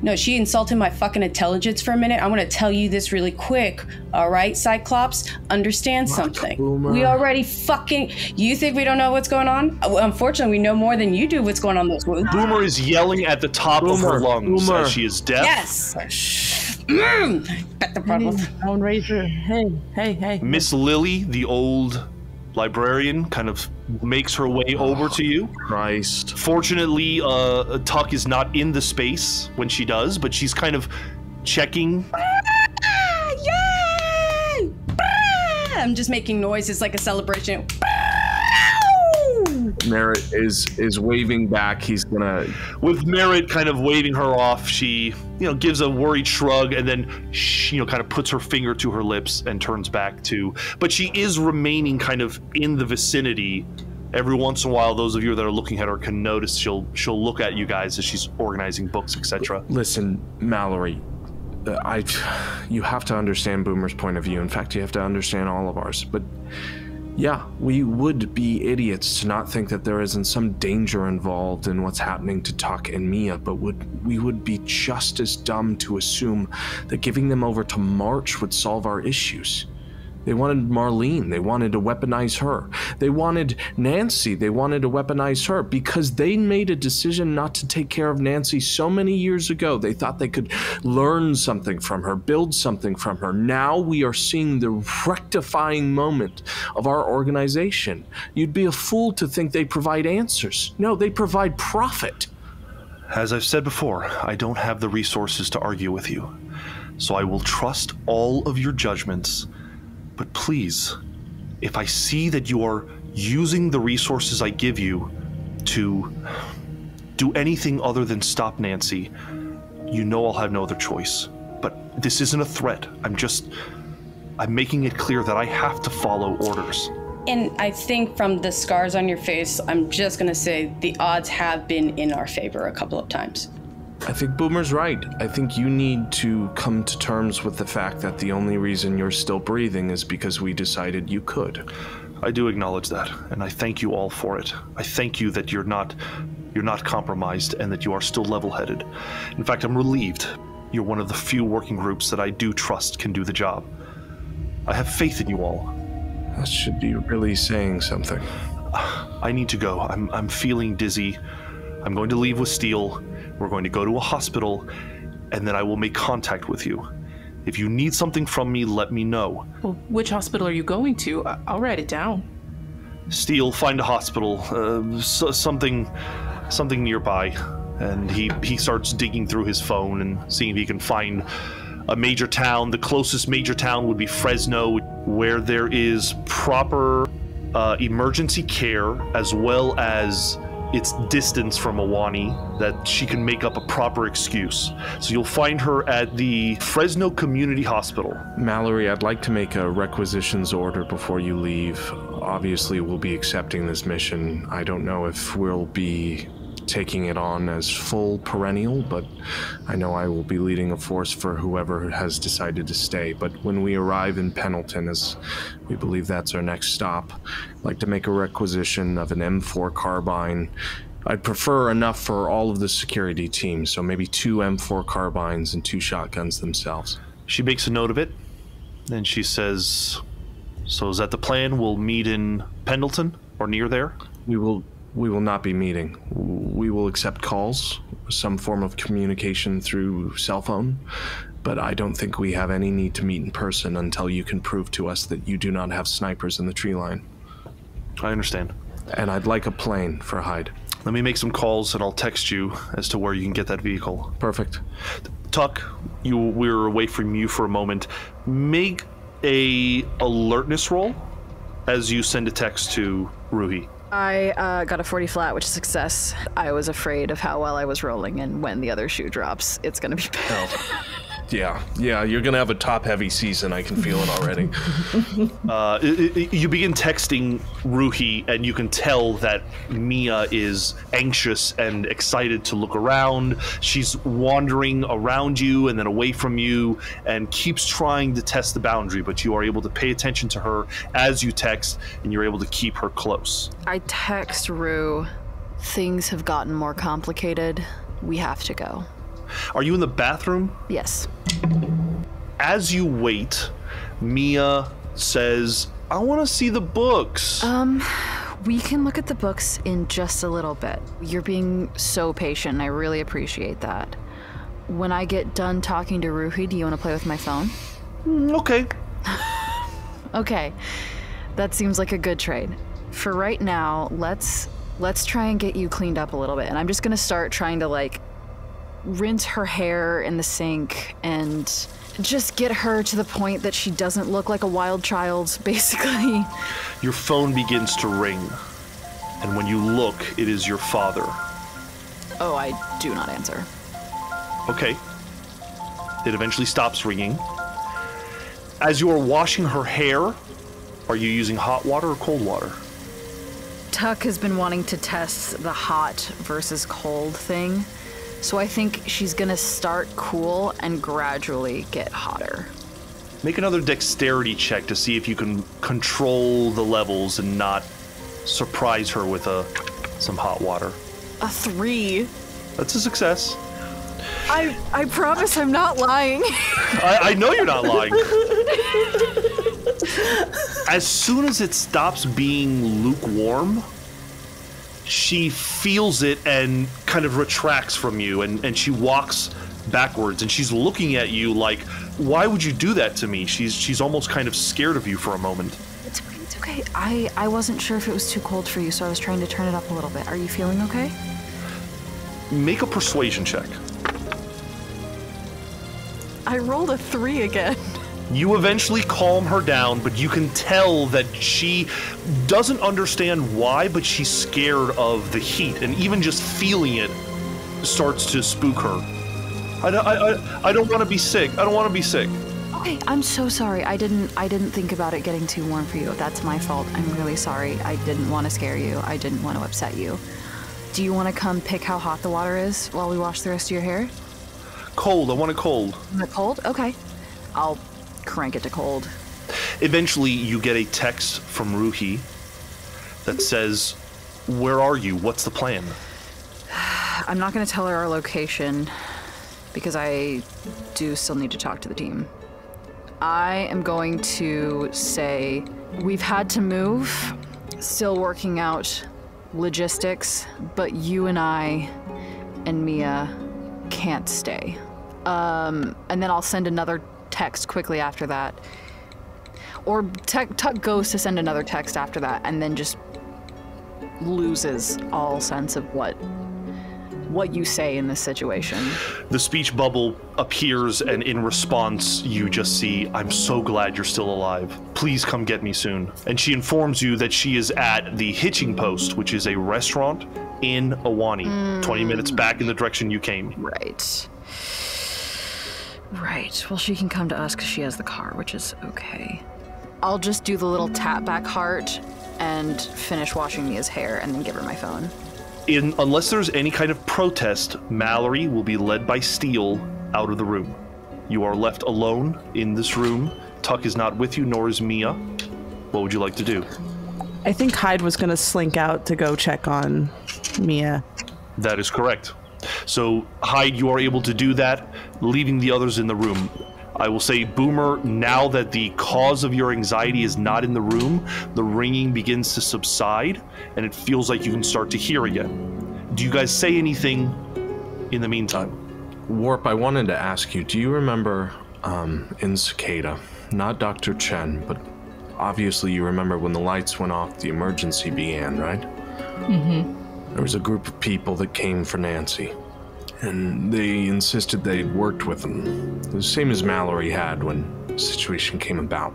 No, she insulted my fucking intelligence for a minute. I'm gonna tell you this really quick. All right, Cyclops? Understand something. Boomer. We already fucking... You think we don't know what's going on? Unfortunately, we know more than you do what's going on. Boomer is yelling at the top of her lungs as she is deaf. Yes! Bet the problem. Don't raise your... Hey. Miss Lily, the old librarian, kind of makes her way over to you. Christ. Fortunately, Tuck is not in the space when she does, but she's kind of checking. Yay! I'm just making noises like a celebration. Merritt is waving back. He's gonna... With Merritt kind of waving her off, she, gives a worried shrug and then, kind of puts her finger to her lips and turns back to... But she is remaining kind of in the vicinity. Every once in a while, those of you that are looking at her can notice she'll look at you guys as she's organizing books, etc. Listen, Mallory, you have to understand Boomer's point of view. In fact, you have to understand all of ours. But... yeah, we would be idiots to not think that there isn't some danger involved in what's happening to Tuck and Mia, but we would be just as dumb to assume that giving them over to March would solve our issues. They wanted Marlene. They wanted to weaponize her. They wanted Nancy. They wanted to weaponize her because they made a decision not to take care of Nancy so many years ago. They thought they could learn something from her, build something from her. Now we are seeing the rectifying moment of our organization. You'd be a fool to think they provide answers. No, they provide profit. As I've said before, I don't have the resources to argue with you, so I will trust all of your judgments. But please, if I see that you are using the resources I give you to do anything other than stop Nancy, you know I'll have no other choice. But this isn't a threat. I'm making it clear that I have to follow orders. And I think from the scars on your face, I'm just gonna say the odds have been in our favor a couple of times. I think Boomer's right. I think you need to come to terms with the fact that the only reason you're still breathing is because we decided you could. I do acknowledge that, and I thank you all for it. I thank you that you're not compromised and that you are still level-headed. In fact, I'm relieved. You're one of the few working groups that I do trust can do the job. I have faith in you all. That should be really saying something. I need to go. I'm feeling dizzy. I'm going to leave with Steele. We're going to go to a hospital, and then I will make contact with you. If you need something from me, let me know. Well, which hospital are you going to? I'll write it down. Steele, find a hospital. Something nearby. And he starts digging through his phone and seeing if he can find a major town. The closest major town would be Fresno, where there is proper emergency care, as well as its distance from Awani, that she can make up a proper excuse. So you'll find her at the Fresno Community Hospital. Mallory, I'd like to make a requisitions order before you leave. Obviously, we'll be accepting this mission. I don't know if we'll be taking it on as full Perennial, but I know I will be leading a force for whoever has decided to stay. But when we arrive in Pendleton, as we believe that's our next stop, I'd like to make a requisition of an M4 carbine. I'd prefer enough for all of the security team, so maybe 2 M4 carbines and 2 shotguns themselves. She makes a note of it, and she says, so is that the plan? We'll meet in Pendleton or near there? We will not be meeting. We will accept calls, some form of communication through cell phone, but I don't think we have any need to meet in person until you can prove to us that you do not have snipers in the tree line. I understand. And I'd like a plane for Hyde. Let me make some calls and I'll text you as to where you can get that vehicle. Perfect. Tuck, we're away from you for a moment. Make a alertness roll as you send a text to Ruhi. I got a 40 flat, which is success. I was afraid of how well I was rolling, and when the other shoe drops, it's gonna be bad. Oh. Yeah, you're gonna have a top-heavy season. I can feel it already. You begin texting Ruhi, and you can tell that Mia is anxious and excited to look around. She's wandering around you and then away from you, and keeps trying to test the boundary, but you are able to pay attention to her as you text, and you're able to keep her close. I text Rue, things have gotten more complicated. We have to go. Are you in the bathroom? Yes. As you wait, Mia says, I want to see the books. We can look at the books in just a little bit. You're being so patient, and I really appreciate that. When I get done talking to Ruhi, do you want to play with my phone? Okay. Okay. That seems like a good trade. For right now, let's try and get you cleaned up a little bit. And I'm just gonna start trying to rinse her hair in the sink and just get her to the point that she doesn't look like a wild child, basically. Your phone begins to ring, and when you look, it is your father. Oh, I do not answer. Okay. It eventually stops ringing. As you are washing her hair, are you using hot water or cold water? Tuck has been wanting to test the hot versus cold thing. So I think she's gonna start cool and gradually get hotter. Make another dexterity check to see if you can control the levels and not surprise her with some hot water. A 3. That's a success. I promise I'm not lying. I know you're not lying. As soon as it stops being lukewarm, she feels it and kind of retracts from you, and she walks backwards, and she's looking at you like, why would you do that to me? She's almost kind of scared of you for a moment. It's okay. I wasn't sure if it was too cold for you, so I was trying to turn it up a little bit. Are you feeling okay? make a persuasion check. I rolled a 3 again. You eventually calm her down, but you can tell that she doesn't understand why, but she's scared of the heat, and even just feeling it starts to spook her. I don't want to be sick. I don't want to be sick. Okay, I'm so sorry. I didn't think about it getting too warm for you. That's my fault. I'm really sorry. I didn't want to scare you. I didn't want to upset you. Do you want to come pick how hot the water is while we wash the rest of your hair? Cold. I want it cold. You want it cold? Okay. I'll crank it to cold. Eventually, you get a text from Ruhi that says, "Where are you? What's the plan?" I'm not going to tell her our location because I do still need to talk to the team. I am going to say we've had to move, still working out logistics, but you and I and Mia can't stay. And then I'll send another text quickly after that. Or Tuck goes to send another text after that and then just loses all sense of what you say in this situation. The speech bubble appears, and in response, you just see, "I'm so glad you're still alive. Please come get me soon." And she informs you that she is at the Hitching Post, which is a restaurant in Awani, 20 minutes back in the direction you came. Right. Right. Well, she can come to us because she has the car, which is okay. I'll just do the little tap back heart and finish washing Mia's hair and then give her my phone. Unless there's any kind of protest, Mallory will be led by Steele out of the room. You are left alone in this room. Tuck is not with you, nor is Mia. What would you like to do? I think Hyde was going to slink out to go check on Mia. That is correct. So, Hyde, you are able to do that, leaving the others in the room. I will say, Boomer, now that the cause of your anxiety is not in the room, the ringing begins to subside, and it feels like you can start to hear again. Do you guys say anything in the meantime? Warp, I wanted to ask you, do you remember in Cicada, not Dr. Chen, but obviously you remember when the lights went off, the emergency began, right? Mm-hmm. There was a group of people that came for Nancy. And they insisted they'd worked with them, the same as Mallory had when the situation came about.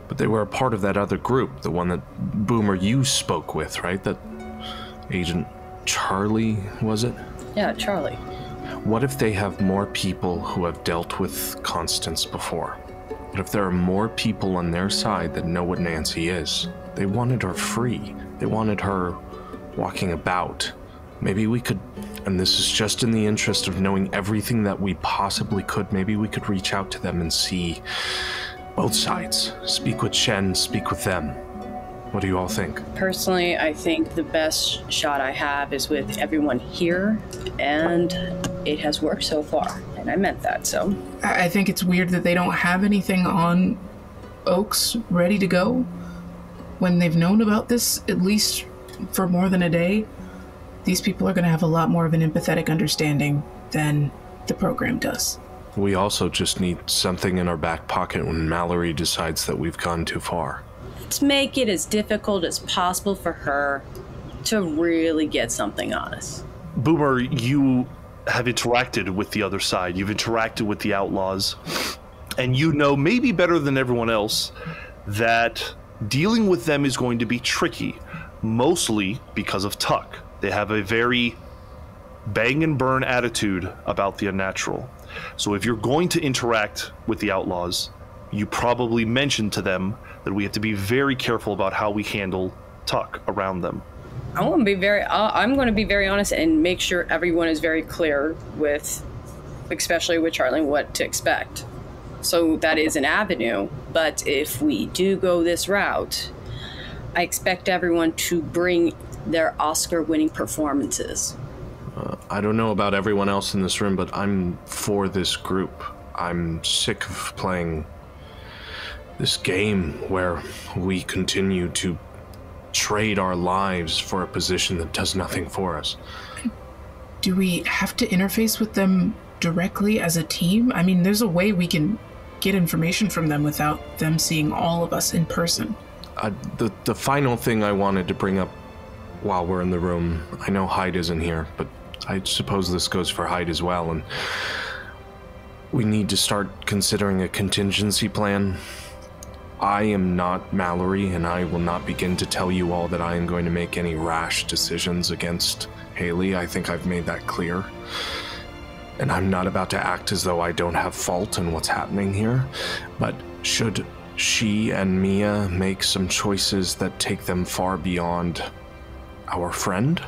But they were a part of that other group, the one that Boomer you spoke with, right? That Agent Charlie, was it? Yeah, Charlie. What if they have more people who have dealt with Constance before? What if there are more people on their side that know what Nancy is? They wanted her free. They wanted her walking about. Maybe we could, and this is just in the interest of knowing everything that we possibly could, maybe we could reach out to them and see both sides. Speak with Chen, speak with them. What do you all think? Personally, I think the best shot I have is with everyone here, and it has worked so far, and I meant that, so. I think it's weird that they don't have anything on Oaks ready to go when they've known about this at least for more than a day. These people are going to have a lot more of an empathetic understanding than the program does. We also just need something in our back pocket when Mallory decides that we've gone too far. Let's make it as difficult as possible for her to really get something on us. Boomer, you have interacted with the other side. You've interacted with the outlaws. And you know, maybe better than everyone else, that dealing with them is going to be tricky, mostly because of Tuck. They have a very bang and burn attitude about the unnatural. So if you're going to interact with the outlaws, you probably mention to them that we have to be very careful about how we handle Tuck around them. I'm going to be very honest and make sure everyone is very clear with, especially with Charlie, what to expect. So that is an avenue. But if we do go this route, I expect everyone to bring their Oscar-winning performances. I don't know about everyone else in this room, but I'm for this group. I'm sick of playing this game where we continue to trade our lives for a position that does nothing for us. Do we have to interface with them directly as a team? I mean, there's a way we can get information from them without them seeing all of us in person. The final thing I wanted to bring up while we're in the room, I know Hyde isn't here, but I suppose this goes for Hyde as well, and we need to start considering a contingency plan. I am not Mallory, and I will not begin to tell you all that I am going to make any rash decisions against Haley. I think I've made that clear. And I'm not about to act as though I don't have fault in what's happening here. But should she and Mia make some choices that take them far beyond our friend,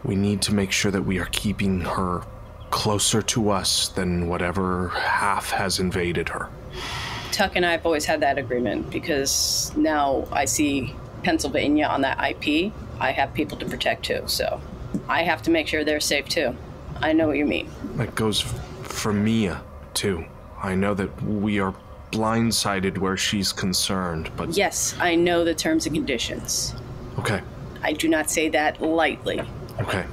we need to make sure that we are keeping her closer to us than whatever half has invaded her. Tuck and I have always had that agreement because now I see Pennsylvania on that IP. I have people to protect too, so I have to make sure they're safe too. I know what you mean. That goes for Mia too. I know that we are blindsided where she's concerned, but... Yes, I know the terms and conditions. Okay. I do not say that lightly. Okay.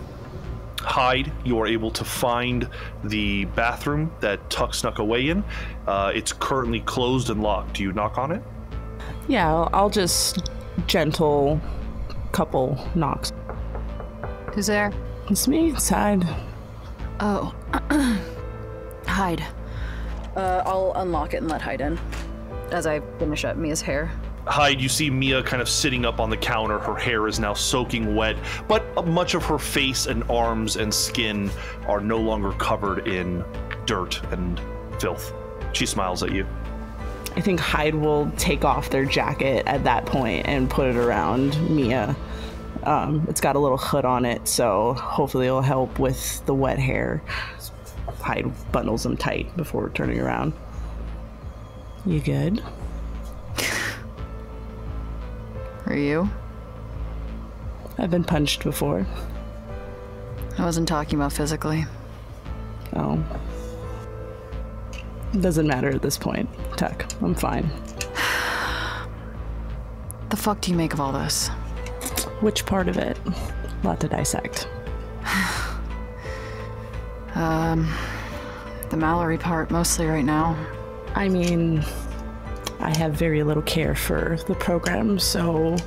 Hyde, you are able to find the bathroom that Tuck snuck away in. It's currently closed and locked. Do you knock on it? Yeah, I'll just gentle couple knocks. Who's there? It's me, it's Hyde. Oh. Hyde. I'll unlock it and let Hyde in as I finish up Mia's hair. Hyde, you see Mia kind of sitting up on the counter. Her hair is now soaking wet, but much of her face and arms and skin are no longer covered in dirt and filth. She smiles at you. I think Hyde will take off their jacket at that point and put it around Mia. It's got a little hood on it, so hopefully it'll help with the wet hair. Hyde bundles them tight before turning around. You good? Are you? I've been punched before. I wasn't talking about physically. Oh. Doesn't matter at this point, Tuck. I'm fine. The fuck do you make of all this? Which part of it? A lot to dissect. The Mallory part mostly right now. I mean, I have very little care for the program, so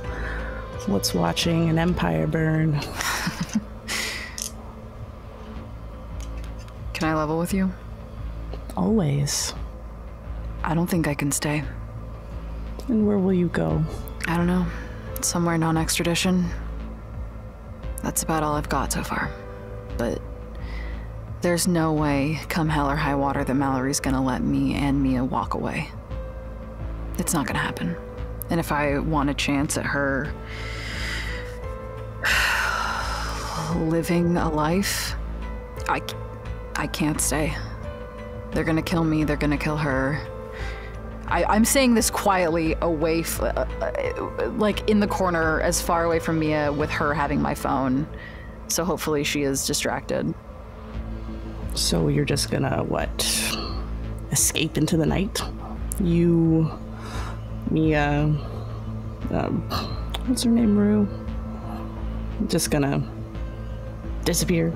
what's watching an empire burn? Can I level with you? Always. I don't think I can stay. And where will you go? I don't know. Somewhere non-extradition. That's about all I've got so far. But there's no way, come hell or high water, that Mallory's gonna let me and Mia walk away. It's not gonna happen. And if I want a chance at her living a life, I can't stay. They're gonna kill me, they're gonna kill her. I'm saying this quietly, away, like in the corner, as far away from Mia, with her having my phone. So hopefully she is distracted. So you're just gonna, what, escape into the night? You, Mia, what's her name, Rue? Just gonna disappear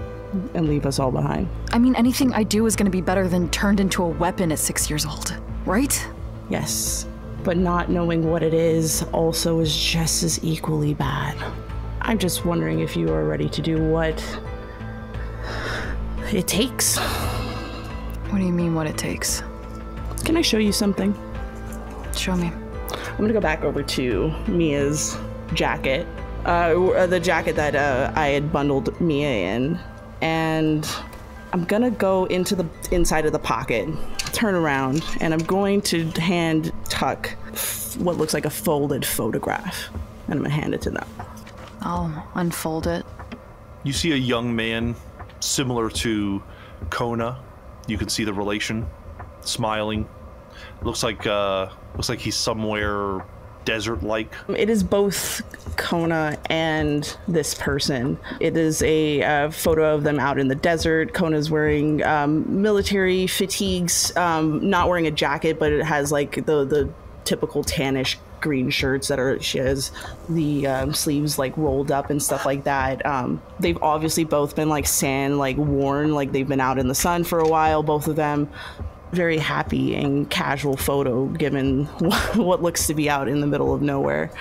and leave us all behind? I mean, anything I do is gonna be better than turned into a weapon at 6 years old, right? Yes, but not knowing what it is also is just as equally bad. I'm just wondering if you are ready to do what it takes. What do you mean, what it takes? Can I show you something? Show me. I'm gonna go back over to Mia's jacket, the jacket that I had bundled Mia in, and I'm gonna go into the inside of the pocket, turn around, and I'm going to hand Tuck what looks like a folded photograph, and I'm gonna hand it to them. I'll unfold it. You see a young man similar to Kona. You can see the relation, smiling. Looks like he's somewhere desert-like. It is both Kona and this person. It is a photo of them out in the desert. Kona's wearing military fatigues, not wearing a jacket, but it has like the typical tannish green shirts that are, she has the sleeves like rolled up and stuff like that. They've obviously both been like worn, like they've been out in the sun for a while, both of them. Very happy and casual photo given what looks to be out in the middle of nowhere.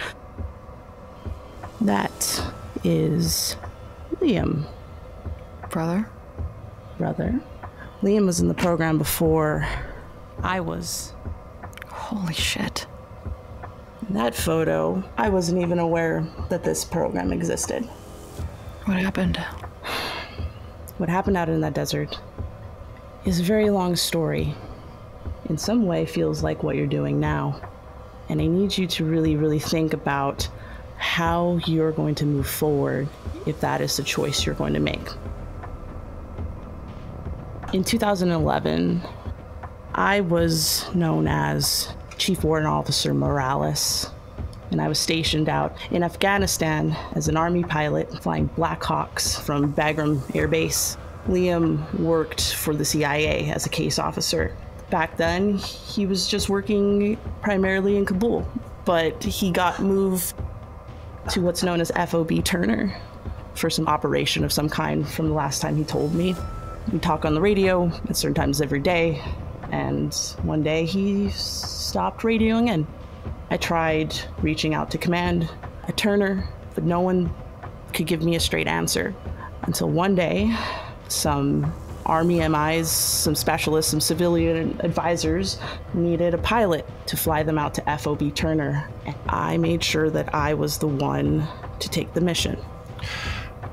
That is Liam. Brother? Liam was in the program before I was. Holy shit. That photo, I wasn't even aware that this program existed. What happened? What happened out in that desert is a very long story. In some way feels like what you're doing now. And I need you to really, really think about how you're going to move forward if that is the choice you're going to make. In 2011, I was known as Chief Warrant Officer Morales, and I was stationed out in Afghanistan as an Army pilot flying Black Hawks from Bagram Air Base. Liam worked for the CIA as a case officer. Back then, he was just working primarily in Kabul, but he got moved to what's known as FOB Turner for some operation of some kind from the last time he told me. We talk on the radio at certain times every day, and one day he stopped radioing in. I tried reaching out to command at Turner, but no one could give me a straight answer. Until one day, some Army MIs, some specialists, some civilian advisors needed a pilot to fly them out to FOB Turner. And I made sure that I was the one to take the mission.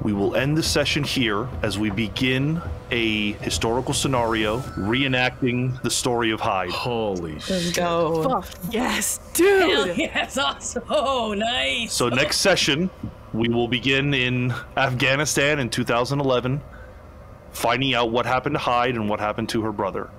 We will end the session here as we begin a historical scenario reenacting the story of Hyde. Holy shit. Let's go. Fuck yes, dude. Hell yes, awesome. Oh, nice. So next session, we will begin in Afghanistan in 2011, finding out what happened to Hyde and what happened to her brother.